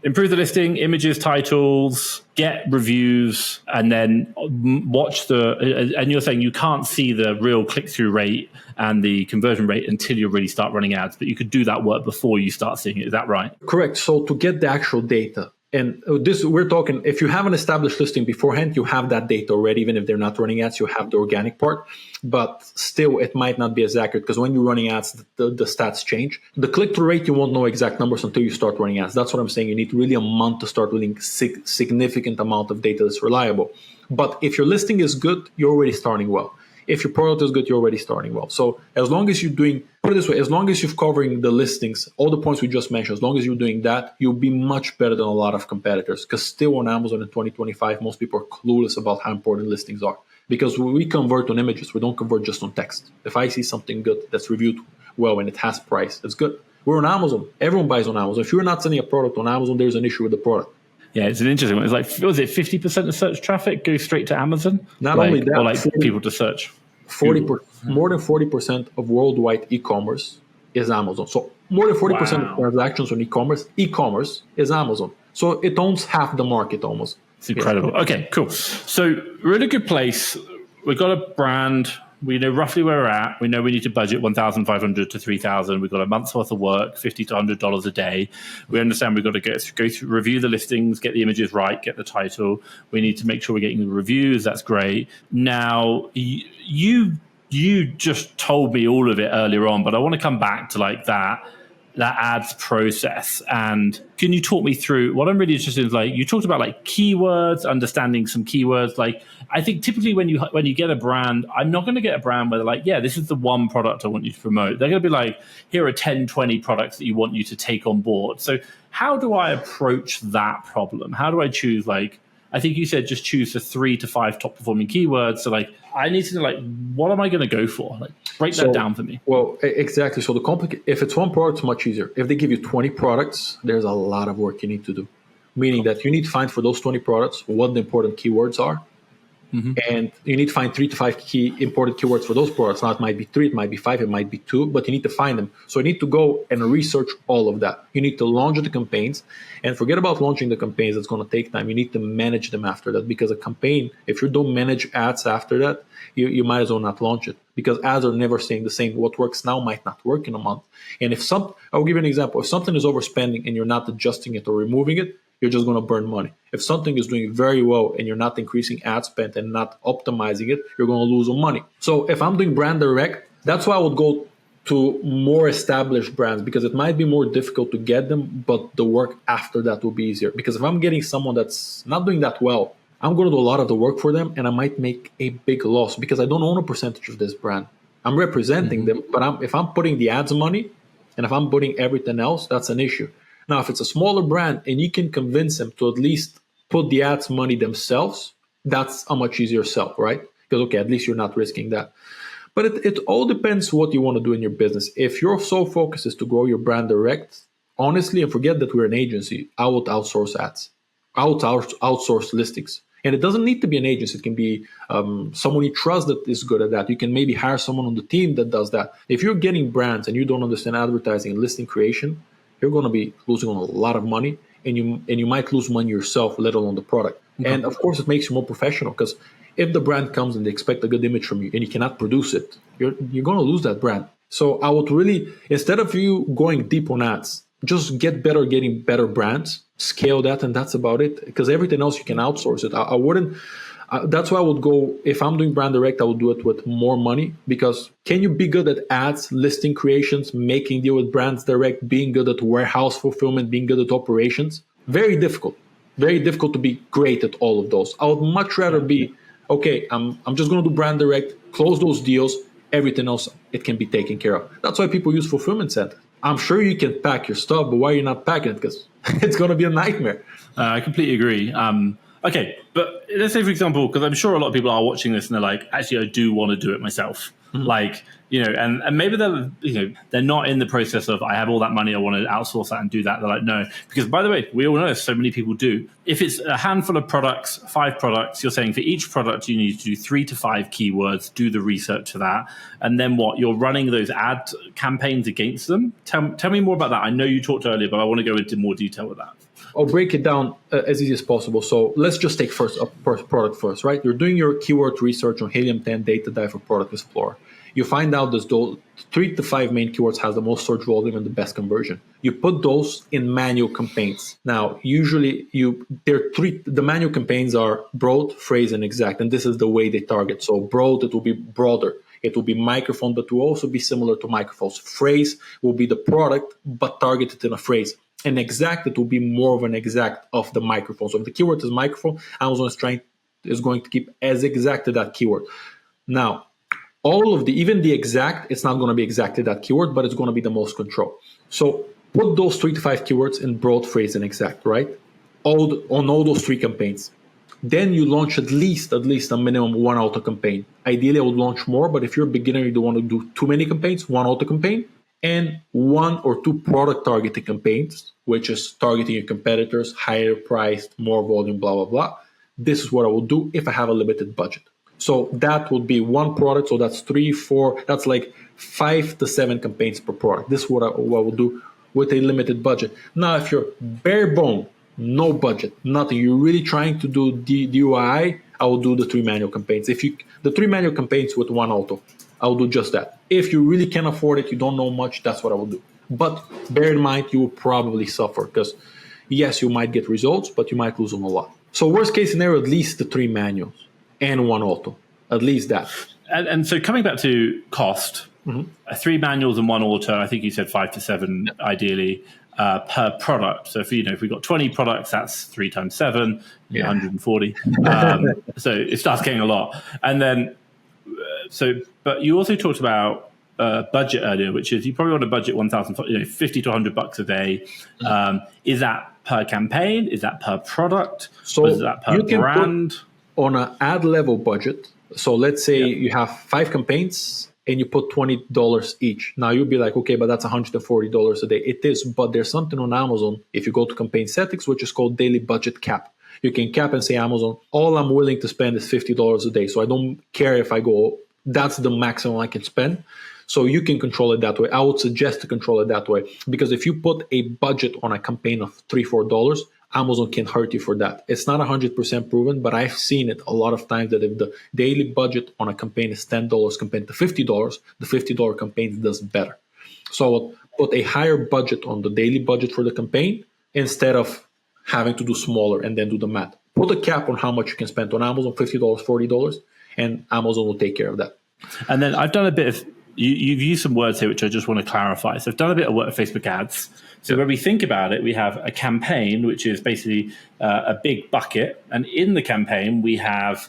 improve the listing, images, titles, get reviews, and then watch and you're saying you can't see the real click-through rate and the conversion rate until you really start running ads, but you could do that work before you start seeing it. Is that right? Correct. So to get the actual data, and this, we're talking, if you have an established listing beforehand, you have that data already. Even if they're not running ads, you have the organic part, but still it might not be as accurate because when you're running ads, the stats change. The click-through rate, you won't know exact numbers until you start running ads. That's what I'm saying. You need really a month to start running significant amount of data that's reliable. But if your listing is good, you're already starting well. If your product is good, you're already starting well. So as long as you're doing, put it this way, as long as you're covering the listings, all the points we just mentioned, as long as you're doing that, you'll be much better than a lot of competitors. Because still on Amazon in 2025, most people are clueless about how important listings are. Because we convert on images, we don't convert just on text. If I see something good that's reviewed well and it has price, it's good. We're on Amazon. Everyone buys on Amazon. If you're not sending a product on Amazon, there's an issue with the product. Yeah, it's an interesting one. It's like, was it 50% of search traffic goes straight to Amazon? Not only that, or like 40, people to search. 40%, more than 40% of worldwide e-commerce is Amazon. So more than 40% of transactions on e-commerce is Amazon. So it owns half the market almost. It's incredible. Yeah. Okay, cool. So we're in a good place. We've got a brand. We know roughly where we're at. We know we need to budget $1,500 to $3,000. We've got a month's worth of work, $50 to $100 a day. We understand we've got to go through, review the listings, get the images right, get the title. We need to make sure we're getting the reviews. That's great. Now, you just told me all of it earlier on, but I want to come back to like that ads process. And can you talk me through what I'm really interested in is like, you talked about like keywords, understanding some keywords. Like, I think typically when you get a brand, I'm not going to get a brand where they're like, yeah, this is the one product I want you to promote. They're going to be like, here are 10, 20 products that you want you to take on board. So how do I approach that problem? How do I choose, like, I think you said just choose the 3 to 5 top performing keywords. So like, I need to know, like, what am I going to go for? Like, break that down for me. Well, exactly. So if it's one product, it's much easier. If they give you 20 products, there's a lot of work you need to do. Meaning that you need to find for those 20 products what the important keywords are. Mm-hmm. And you need to find 3 to 5 key important keywords for those products. Now it might be 3, it might be 5, it might be 2, but you need to find them. So you need to go and research all of that. You need to launch the campaigns, and forget about launching the campaigns. It's going to take time. You need to manage them after that, because a campaign, if you don't manage ads after that, you might as well not launch it, because ads are never staying the same. What works now might not work in a month. And I'll give you an example. If something is overspending and you're not adjusting it or removing it, you're just going to burn money. If something is doing very well and you're not increasing ad spend and not optimizing it, you're going to lose money. So if I'm doing brand direct, that's why I would go to more established brands, because it might be more difficult to get them, but the work after that will be easier. Because if I'm getting someone that's not doing that well, I'm going to do a lot of the work for them, and I might make a big loss because I don't own a percentage of this brand. I'm representing them, but if I'm putting the ads money and if I'm putting everything else, that's an issue. Now, if it's a smaller brand and you can convince them to at least put the ads money themselves, that's a much easier sell, right? Because, okay, at least you're not risking that. But it all depends what you want to do in your business. If your sole focus is to grow your brand direct, honestly, and forget that we're an agency, I would outsource ads. I would outsource listings. And it doesn't need to be an agency. It can be someone you trust that is good at that. You can maybe hire someone on the team that does that. If you're getting brands and you don't understand advertising and listing creation, you're going to be losing on a lot of money, and you might lose money yourself, let alone the product. Okay. And of course, it makes you more professional, because if the brand comes and they expect a good image from you and you cannot produce it, you're going to lose that brand. So I would really, instead of you going deep on ads, just get better, getting better brands, scale that, and that's about it. Because everything else you can outsource it. I wouldn't. That's why I would go, if I'm doing brand direct, I would do it with more money, because can you be good at ads, listing creations, making deal with brands direct, being good at warehouse fulfillment, being good at operations? Very difficult to be great at all of those. I would much rather be, okay, I'm just going to do brand direct, close those deals, everything else, it can be taken care of. That's why people use fulfillment center. I'm sure you can pack your stuff, but why are you not packing it? Because it's going to be a nightmare. I completely agree. Okay, but let's say, for example, because I'm sure a lot of people are watching this and they're like, actually, I do want to do it myself. Mm-hmm. Like, and maybe they're not in the process of, I have all that money, I want to outsource that and do that. They're like, no, because by the way, we all know so many people do. If it's a handful of products, 5 products, you're saying for each product, you need to do 3 to 5 keywords, do the research for that. And then what? You're running those ad campaigns against them. Tell me more about that. I know you talked earlier, but I want to go into more detail with that. I'll break it down as easy as possible. So let's just take first product first, right? You're doing your keyword research on Helium 10 Data Dive for Product Explorer. You find out those 3 to 5 main keywords has the most search volume and the best conversion. You put those in manual campaigns. Now, usually the manual campaigns are broad, phrase, and exact, and this is the way they target. So broad, it will be broader. It will be microphone, but will also be similar to microphones. Phrase will be the product, but targeted in a phrase. And exact, it will be more of an exact of the microphone. So if the keyword is microphone, Amazon is going to keep as exact to that keyword. Now, even the exact, it's not going to be exactly that keyword, but it's going to be the most control. So put those 3 to 5 keywords in broad, phrase, and exact, right? On all those 3 campaigns. Then you launch at least a minimum 1 auto campaign. Ideally, I would launch more, but if you're a beginner, you don't want to do too many campaigns, 1 auto campaign and 1 or 2 product targeting campaigns, which is targeting your competitors, higher priced, more volume, blah, blah, blah. This is what I will do if I have a limited budget. So that would be 1 product. So that's 3, 4, that's like 5 to 7 campaigns per product. This is what I will do with a limited budget. Now, if you're bare bone, no budget, nothing, you're really trying to do DIY, I will do the 3 manual campaigns. The 3 manual campaigns with 1 auto, I'll do just that. If you really can't afford it, you don't know much, that's what I will do. But bear in mind, you will probably suffer because yes, you might get results, but you might lose them a lot. So worst case scenario, at least the 3 manuals and 1 auto, at least that. And so coming back to cost, 3 manuals and 1 auto, I think you said 5 to 7 ideally per product. So if we got 20 products, that's 3 times 7, 140. So it starts getting a lot. And then, but you also talked about budget earlier, which is you probably want to budget $50 to $100 a day. Is that per campaign? Is that per product? So is that per brand? On an ad level budget. So let's say you have 5 campaigns and you put $20 each. Now you'll be like, okay, but that's $140 a day. It is, but there's something on Amazon, if you go to campaign settings, which is called daily budget cap. You can cap and say, Amazon, all I'm willing to spend is $50 a day. So I don't care if I go, that's the maximum I can spend. So you can control it that way. I would suggest to control it that way, because if you put a budget on a campaign of $3, $4, Amazon can hurt you for that. It's not 100% proven, but I've seen it a lot of times that if the daily budget on a campaign is $10 compared to $50, the $50 campaign does better. So I would put a higher budget on the daily budget for the campaign instead of having to do smaller and then do the math. Put a cap on how much you can spend on Amazon, $50, $40, and Amazon will take care of that. And then I've done a bit of, you've used some words here which I just want to clarify. So I've done a bit of work with Facebook ads. So when we think about it, we have a campaign, which is basically a big bucket. And in the campaign, we have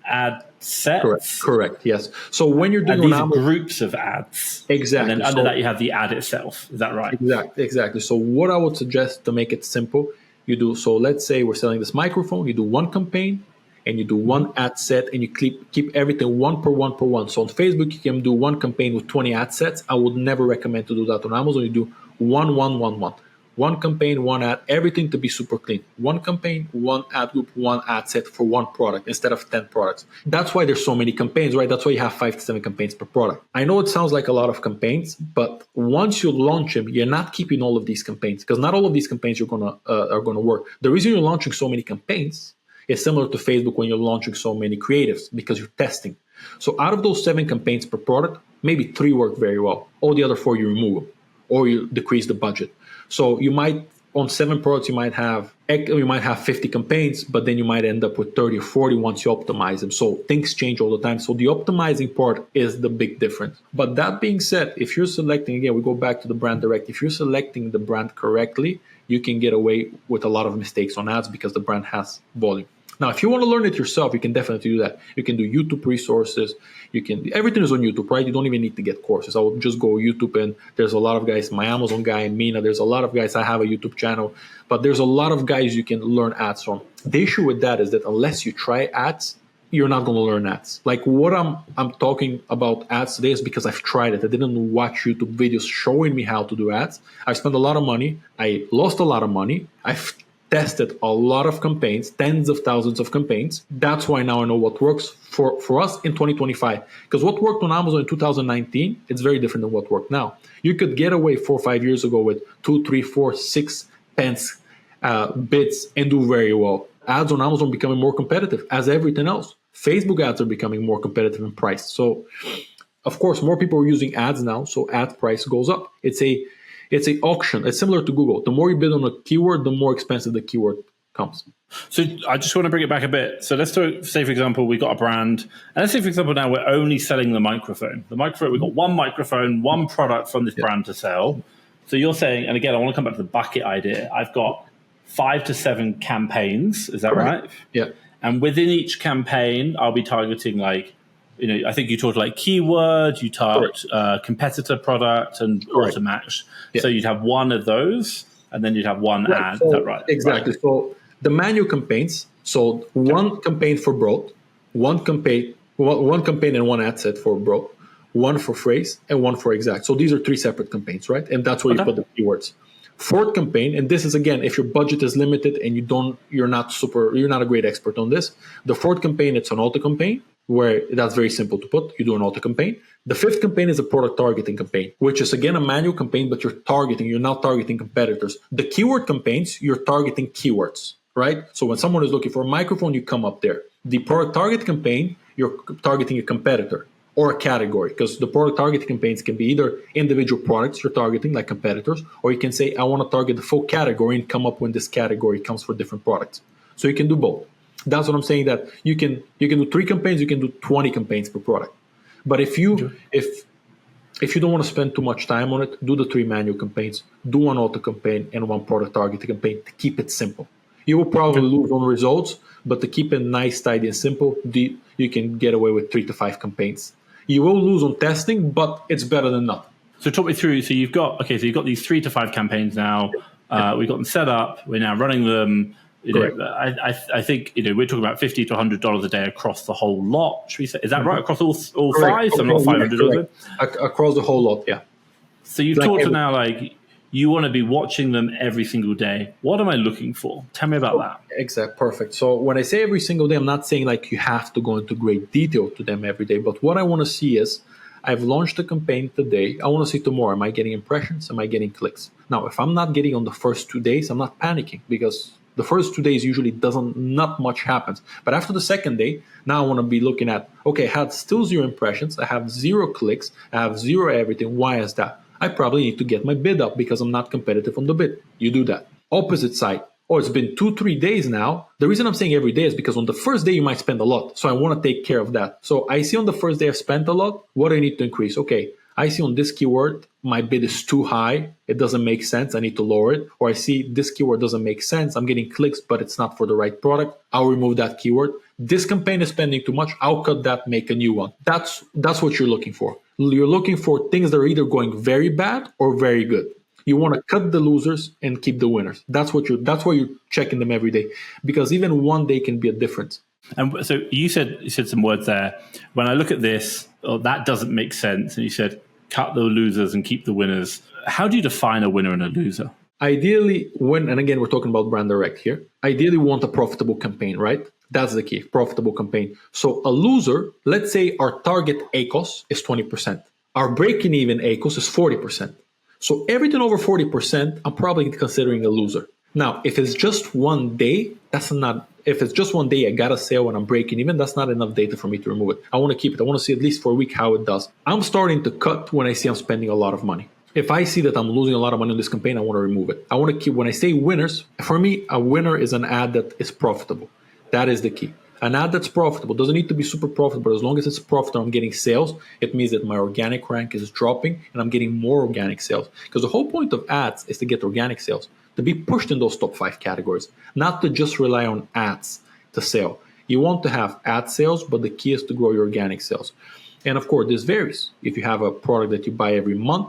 ad sets. Correct. Yes. So when you're doing these are groups of ads. Exactly. And then under that, you have the ad itself. Is that right? Exactly. So what I would suggest to make it simple, you do, so let's say we're selling this microphone, you do 1 campaign and you do 1 ad set and you keep everything 1 per 1 per 1. So on Facebook, you can do 1 campaign with 20 ad sets. I would never recommend to do that on Amazon. You do 1, 1, 1, 1. 1 campaign, 1 ad, everything to be super clean. 1 campaign, 1 ad group, 1 ad set for 1 product instead of 10 products. That's why there's so many campaigns, right? That's why you have 5 to 7 campaigns per product. I know it sounds like a lot of campaigns, but once you launch them, you're not keeping all of these campaigns because not all of these campaigns are gonna work. The reason you're launching so many campaigns is similar to Facebook when you're launching so many creatives because you're testing. So out of those 7 campaigns per product, maybe 3 work very well. All the other 4 you remove them or you decrease the budget. So you might, on 7 products, you might have 50 campaigns, but then you might end up with 30 or 40 once you optimize them. So things change all the time. So the optimizing part is the big difference. But that being said, if you're selecting, again, we go back to the brand direct. If you're selecting the brand correctly, you can get away with a lot of mistakes on ads because the brand has volume. Now, if you want to learn it yourself, you can definitely do that. You can do YouTube resources. Everything is on YouTube, right? You don't even need to get courses. I would just go YouTube and there's a lot of guys, my Amazon guy, Mina, there's a lot of guys. I have a YouTube channel, but there's a lot of guys you can learn ads from. The issue with that is that unless you try ads, you're not going to learn ads. Like what I'm talking about ads today is because I've tried it. I didn't watch YouTube videos showing me how to do ads. I spent a lot of money. I lost a lot of money. I've tested a lot of campaigns, tens of thousands of campaigns. That's why now I know what works for us in 2025. Because what worked on Amazon in 2019, it's very different than what worked now. You could get away 4 or 5 years ago with 2, 3, 4, 6 pence bids and do very well. Ads on Amazon becoming more competitive as everything else. Facebook ads are becoming more competitive in price. So, of course, more people are using ads now, so ad price goes up. It's a auction. It's similar to Google. The more you bid on a keyword, the more expensive the keyword comes. So I just want to bring it back a bit. So let's say, for example, we got a brand, and let's say, for example, now we're only selling the microphone. We've got one microphone, one product from this brand to sell. So you're saying, and again, I want to come back to the bucket idea. I've got 5 to 7 campaigns. Is that right? Yeah. And within each campaign, I'll be targeting I think you talked like keyword, you target competitor product and auto-match. Yeah. So you'd have one of those, and then you'd have one ad. So, is that right? Exactly. Right. So the manual campaigns, so one campaign for broad, one campaign and one ad set for broad, one for phrase, and one for exact. So these are 3 separate campaigns, right? And that's where you put the keywords. Fourth campaign, and this is again, if your budget is limited and you're not a great expert on this. The fourth campaign, it's an auto campaign, where that's very simple to put. You do an auto campaign. The fifth campaign is a product targeting campaign, which is again a manual campaign, but you're not targeting competitors. The keyword campaigns, you're targeting keywords, right? So when someone is looking for a microphone, you come up there. The product target campaign, you're targeting a competitor or a category, because the product targeting campaigns can be either individual products you're targeting, like competitors, or you can say, I want to target the full category and come up when this category comes for different products. So you can do both. That's what I'm saying, that you can do 3 campaigns, you can do 20 campaigns per product. But if you don't want to spend too much time on it, do the 3 manual campaigns, do one auto campaign and one product targeting campaign to keep it simple. You will probably lose on results, but to keep it nice, tidy, and simple, you can get away with 3 to 5 campaigns. You will lose on testing, but it's better than nothing. So talk me through. So you've got these 3 to 5 campaigns now. We've got them set up. We're now running them. I think we're talking about $50 to $100 a day across the whole lot. Should we say? Is that right? Across all 5? So not 500 across the whole lot. Yeah. So you've talked to now you want to be watching them every single day. What am I looking for? Tell me about that. Exactly. Perfect. So when I say every single day, I'm not saying you have to go into great detail to them every day. But what I want to see is, I've launched a campaign today. I want to see tomorrow, am I getting impressions? Am I getting clicks? Now, if I'm not getting on the first 2 days, I'm not panicking, because the first 2 days usually not much happens. But after the second day, now I want to be looking at, okay, I had still 0 impressions. I have 0 clicks. I have 0 everything. Why is that? I probably need to get my bid up because I'm not competitive on the bid. You do that. Opposite side. Oh, it's been 2-3 days now. The reason I'm saying every day is because on the first day you might spend a lot. So I want to take care of that. So I see on the first day I've spent a lot. What do I need to increase? Okay, I see on this keyword, my bid is too high. It doesn't make sense. I need to lower it. Or I see this keyword doesn't make sense. I'm getting clicks, but it's not for the right product. I'll remove that keyword. This campaign is spending too much. I'll cut that, make a new one. That's what you're looking for. You're looking for things that are either going very bad or very good. You want to cut the losers and keep the winners. That's why you're checking them every day, because even one day can be a difference. And so you said some words there. When I look at this, that doesn't make sense. And you said, cut the losers and keep the winners. How do you define a winner and a loser? Ideally, and again, we're talking about brand direct here. Ideally, we want a profitable campaign, right? That's the key, profitable campaign. So a loser, let's say our target ACOS is 20%. Our breaking even ACOS is 40%. So everything over 40%, I'm probably considering a loser. Now, if it's just one day, if it's just one day I got a sale and I'm breaking even, that's not enough data for me to remove it. I want to keep it. I want to see at least for a week how it does. I'm starting to cut when I see I'm spending a lot of money. If I see that I'm losing a lot of money on this campaign, I want to remove it. I want to keep, when I say winners, for me, a winner is an ad that is profitable. That is the key. An ad that's profitable doesn't need to be super profitable, but as long as it's profitable, I'm getting sales. It means that my organic rank is dropping and I'm getting more organic sales. Because the whole point of ads is to get organic sales, to be pushed in those top 5 categories, not to just rely on ads to sell. You want to have ad sales, but the key is to grow your organic sales. And of course, this varies. If you have a product that you buy every month,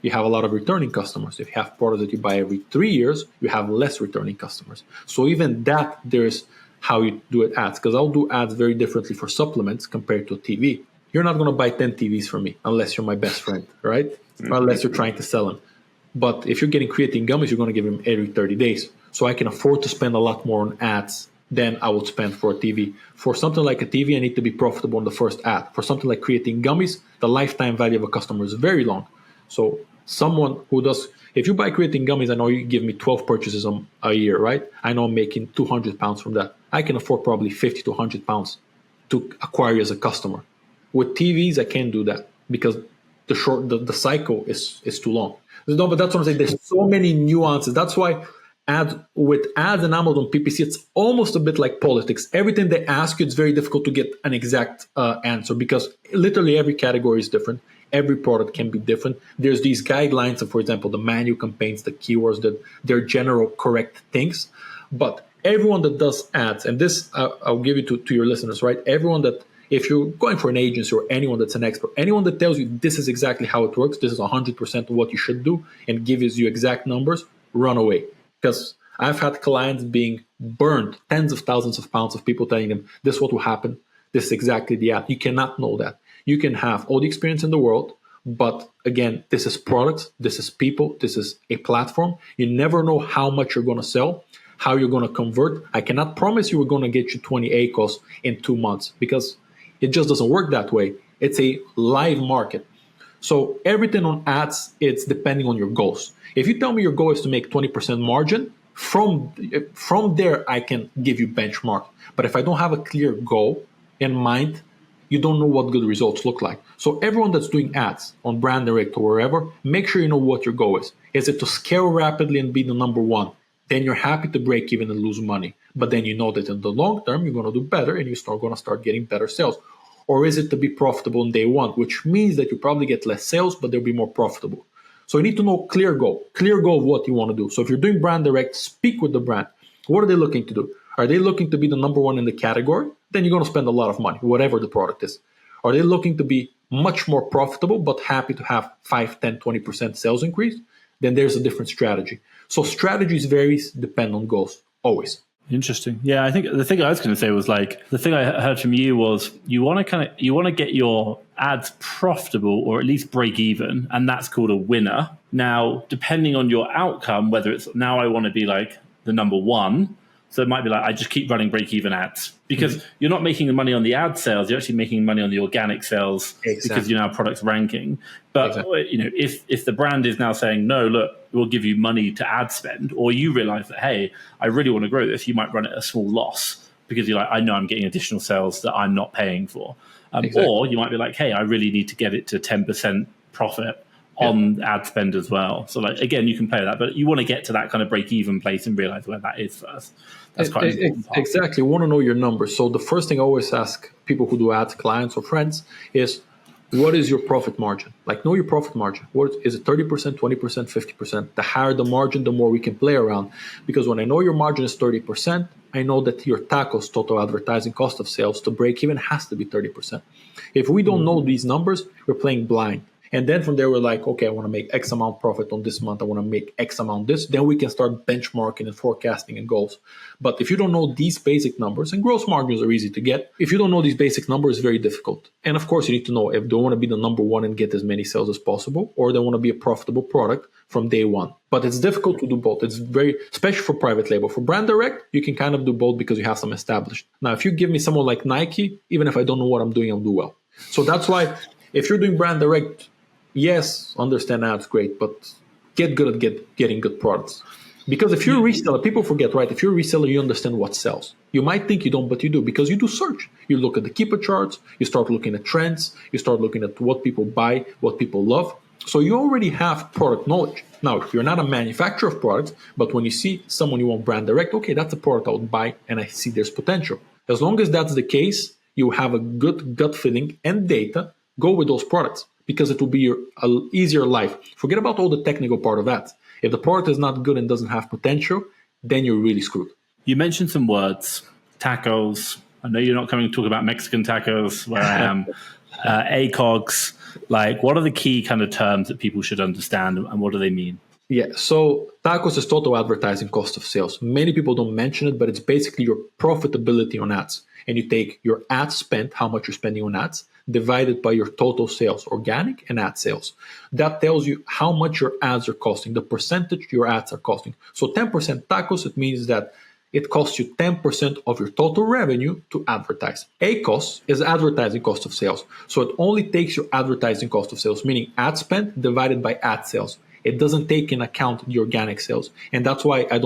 you have a lot of returning customers. If you have products that you buy every 3 years, you have less returning customers. So even that, there's how you do it ads, because I'll do ads very differently for supplements compared to a TV. You're not going to buy 10 TVs from me unless you're my best friend, right? Or unless you're trying to sell them. But if you're getting creatine gummies, you're going to give them every 30 days. So I can afford to spend a lot more on ads than I would spend for a TV. For something like a TV, I need to be profitable on the first ad. For something like creatine gummies, the lifetime value of a customer is very long. So Someone who does, if you buy creatine gummies, I know you give me 12 purchases a year, right? I know I'm making 200 pounds from that. I can afford probably 50 to 100 pounds to acquire you as a customer. With TVs, I can't do that because the cycle is too long. No, but that's what I'm saying. There's so many nuances. That's why with ads and Amazon PPC, it's almost a bit like politics. Everything they ask you, it's very difficult to get an exact answer because literally every category is different. Every product can be different. There's these guidelines of, for example, the manual campaigns, the keywords, that they're general correct things. But everyone that does ads, and this I'll give you to your listeners, right? Everyone that, if you're going for an agency or anyone that's an expert, anyone that tells you this is exactly how it works, this is 100% of what you should do, and gives you exact numbers, run away. Because I've had clients being burned, tens of thousands of pounds of people telling them this is what will happen. This is exactly the ad. You cannot know that. You can have all the experience in the world, but again, this is products, this is people, this is a platform. You never know how much you're going to sell, how you're going to convert. I cannot promise you we're going to get you 20 ACOS in 2 months because it just doesn't work that way. It's a live market. So everything on ads, it's depending on your goals. If you tell me your goal is to make 20% margin, from there I can give you benchmark. But if I don't have a clear goal in mind, you don't know what good results look like. So everyone that's doing ads on Brand Direct or wherever, make sure you know what your goal is. Is it to scale rapidly and be the number one? Then you're happy to break even and lose money. But then you know that in the long term, you're going to do better and you're going to start getting better sales. Or is it to be profitable on day one, which means that you probably get less sales, but they'll be more profitable. So you need to know clear goal of what you want to do. So if you're doing Brand Direct, speak with the brand. What are they looking to do? Are they looking to be the number one in the category? Then you're going to spend a lot of money, whatever the product is. Are they looking to be much more profitable, but happy to have 5, 10, 20% sales increase? Then there's a different strategy. So strategies varies, depend on goals, always. Interesting. Yeah, I think the thing I was going to say was the thing I heard from you was you want to get your ads profitable or at least break even, and that's called a winner. Now, depending on your outcome, whether it's now I want to be the number one, so it might be I just keep running break even ads because you're not making the money on the ad sales, you're actually making money on the organic sales because you're now products ranking. But if the brand is now saying, no, look, we'll give you money to ad spend, or you realize that, hey, I really want to grow this, you might run it at a small loss because you're I know I'm getting additional sales that I'm not paying for. Or you might be hey, I really need to get it to 10% profit on ad spend as well. So again, you can play with that, but you want to get to that kind of break even place and realize where that is first. That's quite an important part. Exactly. You want to know your numbers. So the first thing I always ask people who do ads, clients or friends, is what is your profit margin? Know your profit margin. What is it? 30%, 20%, 50%? The higher the margin, the more we can play around. Because when I know your margin is 30%, I know that your TACOS, total advertising cost of sales, to break even has to be 30%. If we don't know these numbers, we're playing blind. And then from there, we're okay, I want to make X amount profit on this month. I want to make X amount this. Then we can start benchmarking and forecasting and goals. But if you don't know these basic numbers, and gross margins are easy to get, if you don't know these basic numbers, it's very difficult. And of course, you need to know if they want to be the number one and get as many sales as possible, or they want to be a profitable product from day one. But it's difficult to do both. It's very, especially for private label. For Brand Direct, you can kind of do both because you have some established. Now, if you give me someone like Nike, even if I don't know what I'm doing, I'll do well. So that's why if you're doing Brand Direct, yes, understand ads, great, but get good at getting good products. Because if you're a reseller, people forget, right? If you're a reseller, you understand what sells. You might think you don't, but you do, because you do search. You look at the keeper charts, you start looking at trends, you start looking at what people buy, what people love. So you already have product knowledge. Now, you're not a manufacturer of products, but when you see someone you want Brand Direct, okay, that's a product I would buy and I see there's potential. As long as that's the case, you have a good gut feeling and data, go with those products because it will be your easier life. Forget about all the technical part of that. If the product is not good and doesn't have potential, then you're really screwed. You mentioned some words, tacos. I know you're not coming to talk about Mexican tacos where I am. ACOGs. What are the key kind of terms that people should understand and what do they mean? Yeah, so tacos is total advertising cost of sales. Many people don't mention it, but it's basically your profitability on ads. And you take your ad spend, how much you're spending on ads, divided by your total sales, organic and ad sales. That tells you how much your ads are costing, the percentage your ads are costing. So 10% tacos, it means that it costs you 10% of your total revenue to advertise. ACoS is advertising cost of sales. So it only takes your advertising cost of sales, meaning ad spend divided by ad sales. It doesn't take in account the organic sales. And that's why I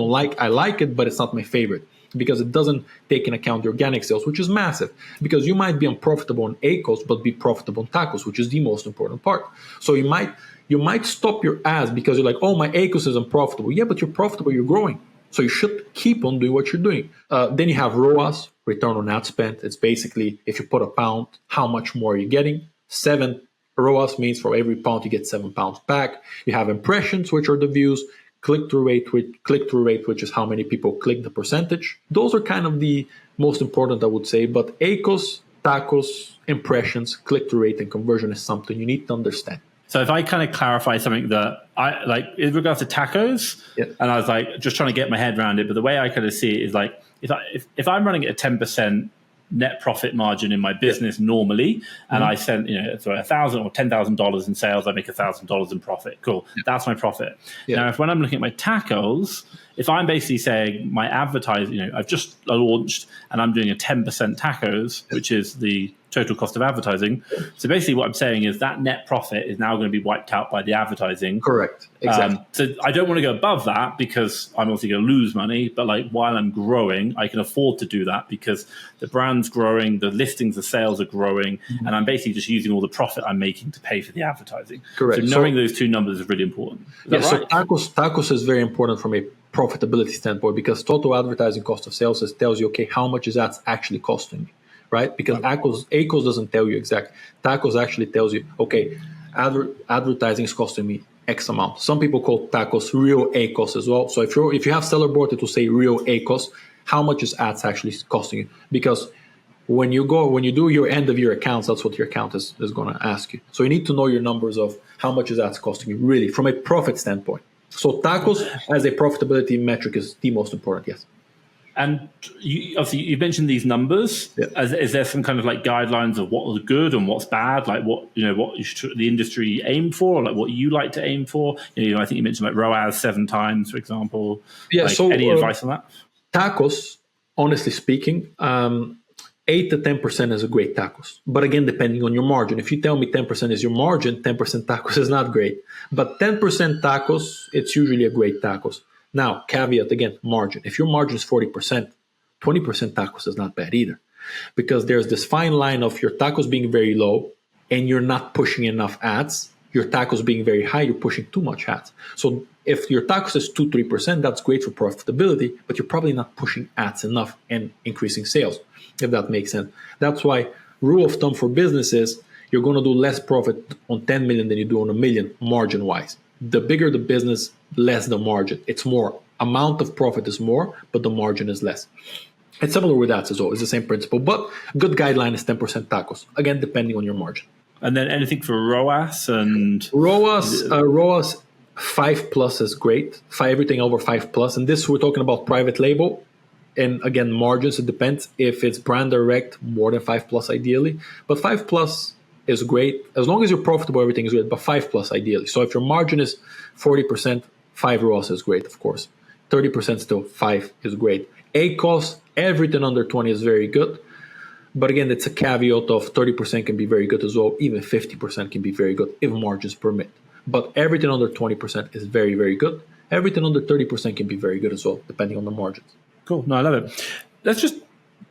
like it, but it's not my favorite, because it doesn't take in account the organic sales, which is massive. Because you might be unprofitable on ACoS, but be profitable on TACoS, which is the most important part. So you might stop your ads because you're like, oh, my ACoS is unprofitable. Yeah, but you're profitable, you're growing. So you should keep on doing what you're doing. Then you have ROAS, return on ad spend. It's basically if you put £1, how much more are you getting? 7 ROAS means for every pound you get £7 back. You have impressions, which are the views. Click-through rate, which is how many people click the percentage. Those are kind of the most important, I would say. But ACoS, TACoS, impressions, click-through rate, and conversion is something you need to understand. So if I kind of clarify something that I like in regards to tacos, and I was like just trying to get my head around it, but the way I kind of see it is like if I'm running at a 10% net profit margin in my business normally, and I send so $1,000 or $10,000 in sales, I make $1,000 in profit. Cool, that's my profit. Now, when I'm looking at my tacos, if I'm basically saying my advertising, I've just launched and I'm doing a 10% tacos, which is the total cost of advertising. So basically what I'm saying is that net profit is now going to be wiped out by the advertising. Correct. Exactly. So I don't want to go above that because I'm obviously going to lose money, but like while I'm growing, I can afford to do that because the brand's growing, the listings, the sales are growing, and I'm basically just using all the profit I'm making to pay for the advertising. Correct. So knowing those two numbers is really important. Is that right? So TACoS is very important from a profitability standpoint because total advertising cost of sales tells you, okay, how much is that actually costing me? Right? Because ACoS doesn't tell you exactly. TACoS actually tells you, okay, advertising is costing me X amount. Some people call TACoS real ACoS as well. So if you have seller board, it will say real ACoS. How much is ads actually costing you? Because when you do your end of year accounts, that's what your account is going to ask you. So you need to know your numbers of how much is ads costing you really from a profit standpoint. So TACoS as a profitability metric is the most important. Yes. And obviously, you mentioned these numbers. Yeah. Is there some kind of like guidelines of what is good and what's bad? Like what you should, the industry aim for, or like what you like to aim for? I think you mentioned like ROAS 7 times, for example. Yeah. Like, so any advice on that? TACoS, honestly speaking, 8 to 10% is a great TACoS. But again, depending on your margin. If you tell me 10% is your margin, 10% TACoS is not great. But 10% TACoS, it's usually a great TACoS. Now, caveat again, margin. If your margin is 40%, 20% TACoS is not bad either. Because there's this fine line of your TACoS being very low and you're not pushing enough ads. Your TACoS being very high, you're pushing too much ads. So if your TACoS is 2-3%, that's great for profitability, but you're probably not pushing ads enough and increasing sales, if that makes sense. That's why rule of thumb for business is you're going to do less profit on 10 million than you do on a million margin-wise. The bigger the business, less the margin. It's more. Amount of profit is more, but the margin is less. It's similar with ads as well. It's the same principle. But good guideline is 10% TACoS. Again, depending on your margin. And then anything for ROAS and... ROAS 5 plus is great. Everything over 5 plus. And this, we're talking about private label. And again, margins, it depends. If it's brand direct, more than 5 plus ideally. But 5 plus is great. As long as you're profitable, everything is great, but 5 plus ideally. So if your margin is 40%, 5 ROAS is great, of course. 30% still, 5 is great. ACoS, everything under 20 is very good. But again, it's a caveat of 30% can be very good as well. Even 50% can be very good if margins permit. But everything under 20% is very, very good. Everything under 30% can be very good as well, depending on the margins. Cool. No, I love it. Let's just...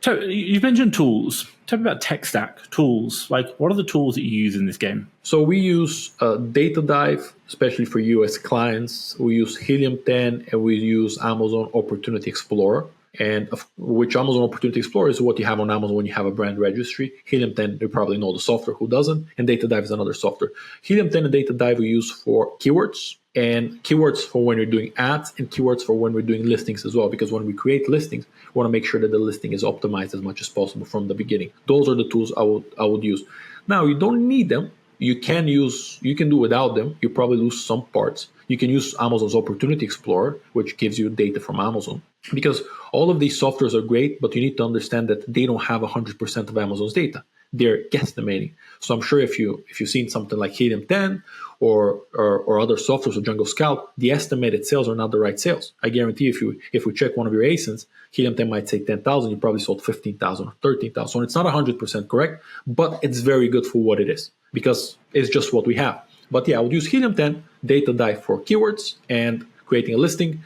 You've mentioned tools. Tell me about tech stack, tools. Like, what are the tools that you use in this game? So we use Data Dive, especially for US clients. We use Helium 10 and we use Amazon Opportunity Explorer. And which Amazon Opportunity Explorer is what you have on Amazon when you have a brand registry. Helium 10, you probably know the software, who doesn't? And Data Dive is another software. Helium 10 and Data Dive we use for keywords, and keywords for when you're doing ads, and keywords for when we're doing listings as well. Because when we create listings, we want to make sure that the listing is optimized as much as possible from the beginning. Those are the tools I would use. Now, you don't need them. You can do without them. You probably lose some parts. You can use Amazon's Opportunity Explorer, which gives you data from Amazon. Because all of these softwares are great, but you need to understand that they don't have 100% of Amazon's data. they're guesstimating. So I'm sure if you've seen something like Helium 10 or other softwares or Jungle Scout, the estimated sales are not the right sales. I guarantee if we check one of your ASINs, Helium 10 might say 10,000, you probably sold 15,000 or 13,000. So it's not 100% correct, but it's very good for what it is because it's just what we have. But yeah, I would use Helium 10, Data Dive for keywords and creating a listing,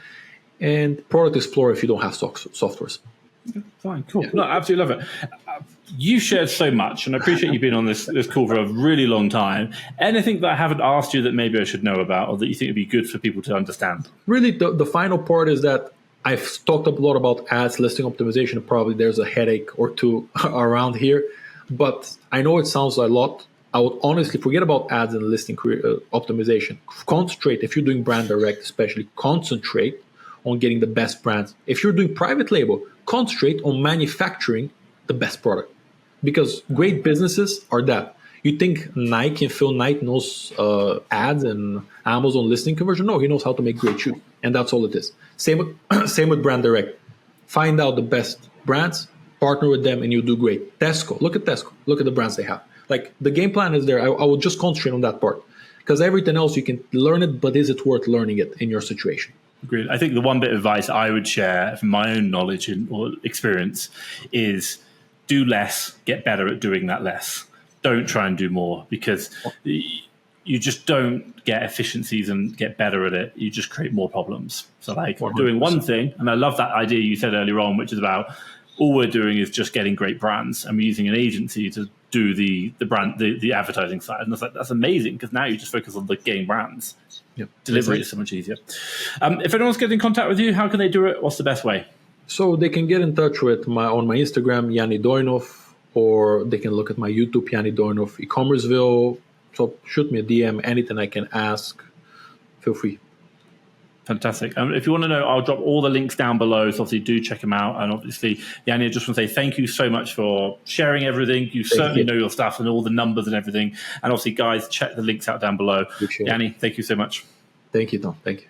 and Product Explorer if you don't have softwares. Fine, cool. Yeah. No, I absolutely love it. You shared so much, and I appreciate you being on this call for a really long time. Anything that I haven't asked you that maybe I should know about or that you think would be good for people to understand? Really, the final part is that I've talked a lot about ads, listing optimization. Probably there's a headache or two around here, but I know it sounds a lot. I would honestly forget about ads and listing optimization. Concentrate, if you're doing brand direct especially, concentrate on getting the best brands. If you're doing private label, concentrate on manufacturing the best product. Because great businesses are that. You think Nike and Phil Knight knows ads and Amazon listing conversion? No, he knows how to make great shoes. And that's all it is. Same with brand direct. Find out the best brands, partner with them, and you do great. Tesco, look at Tesco. Look at the brands they have. Like, the game plan is there. I will just concentrate on that part. Because everything else, you can learn it, but is it worth learning it in your situation? Agreed. I think the one bit of advice I would share from my own knowledge or experience is do less, get better at doing that less. Don't try and do more, because you just don't get efficiencies and get better at it. You just create more problems. So like 100%. Doing one thing, and I love that idea you said earlier on, which is about all we're doing is just getting great brands, and we're using an agency to do the brand, the advertising side. And I was like, that's amazing, because now you just focus on the getting brands. Yep. Delivery is so much easier. If anyone's getting in contact with you, how can they do it? What's the best way? So they can get in touch with on my Instagram, Iani Doinov, or they can look at my YouTube, Iani Doinov, e-commerceville. So shoot me a DM, anything I can ask, feel free. Fantastic. If you want to know, I'll drop all the links down below. So obviously do check them out. And obviously, Iani, I just want to say thank you so much for sharing everything. You certainly know your stuff and all the numbers and everything. And obviously, guys, check the links out down below. Iani, thank you so much. Thank you, Tom. Thank you.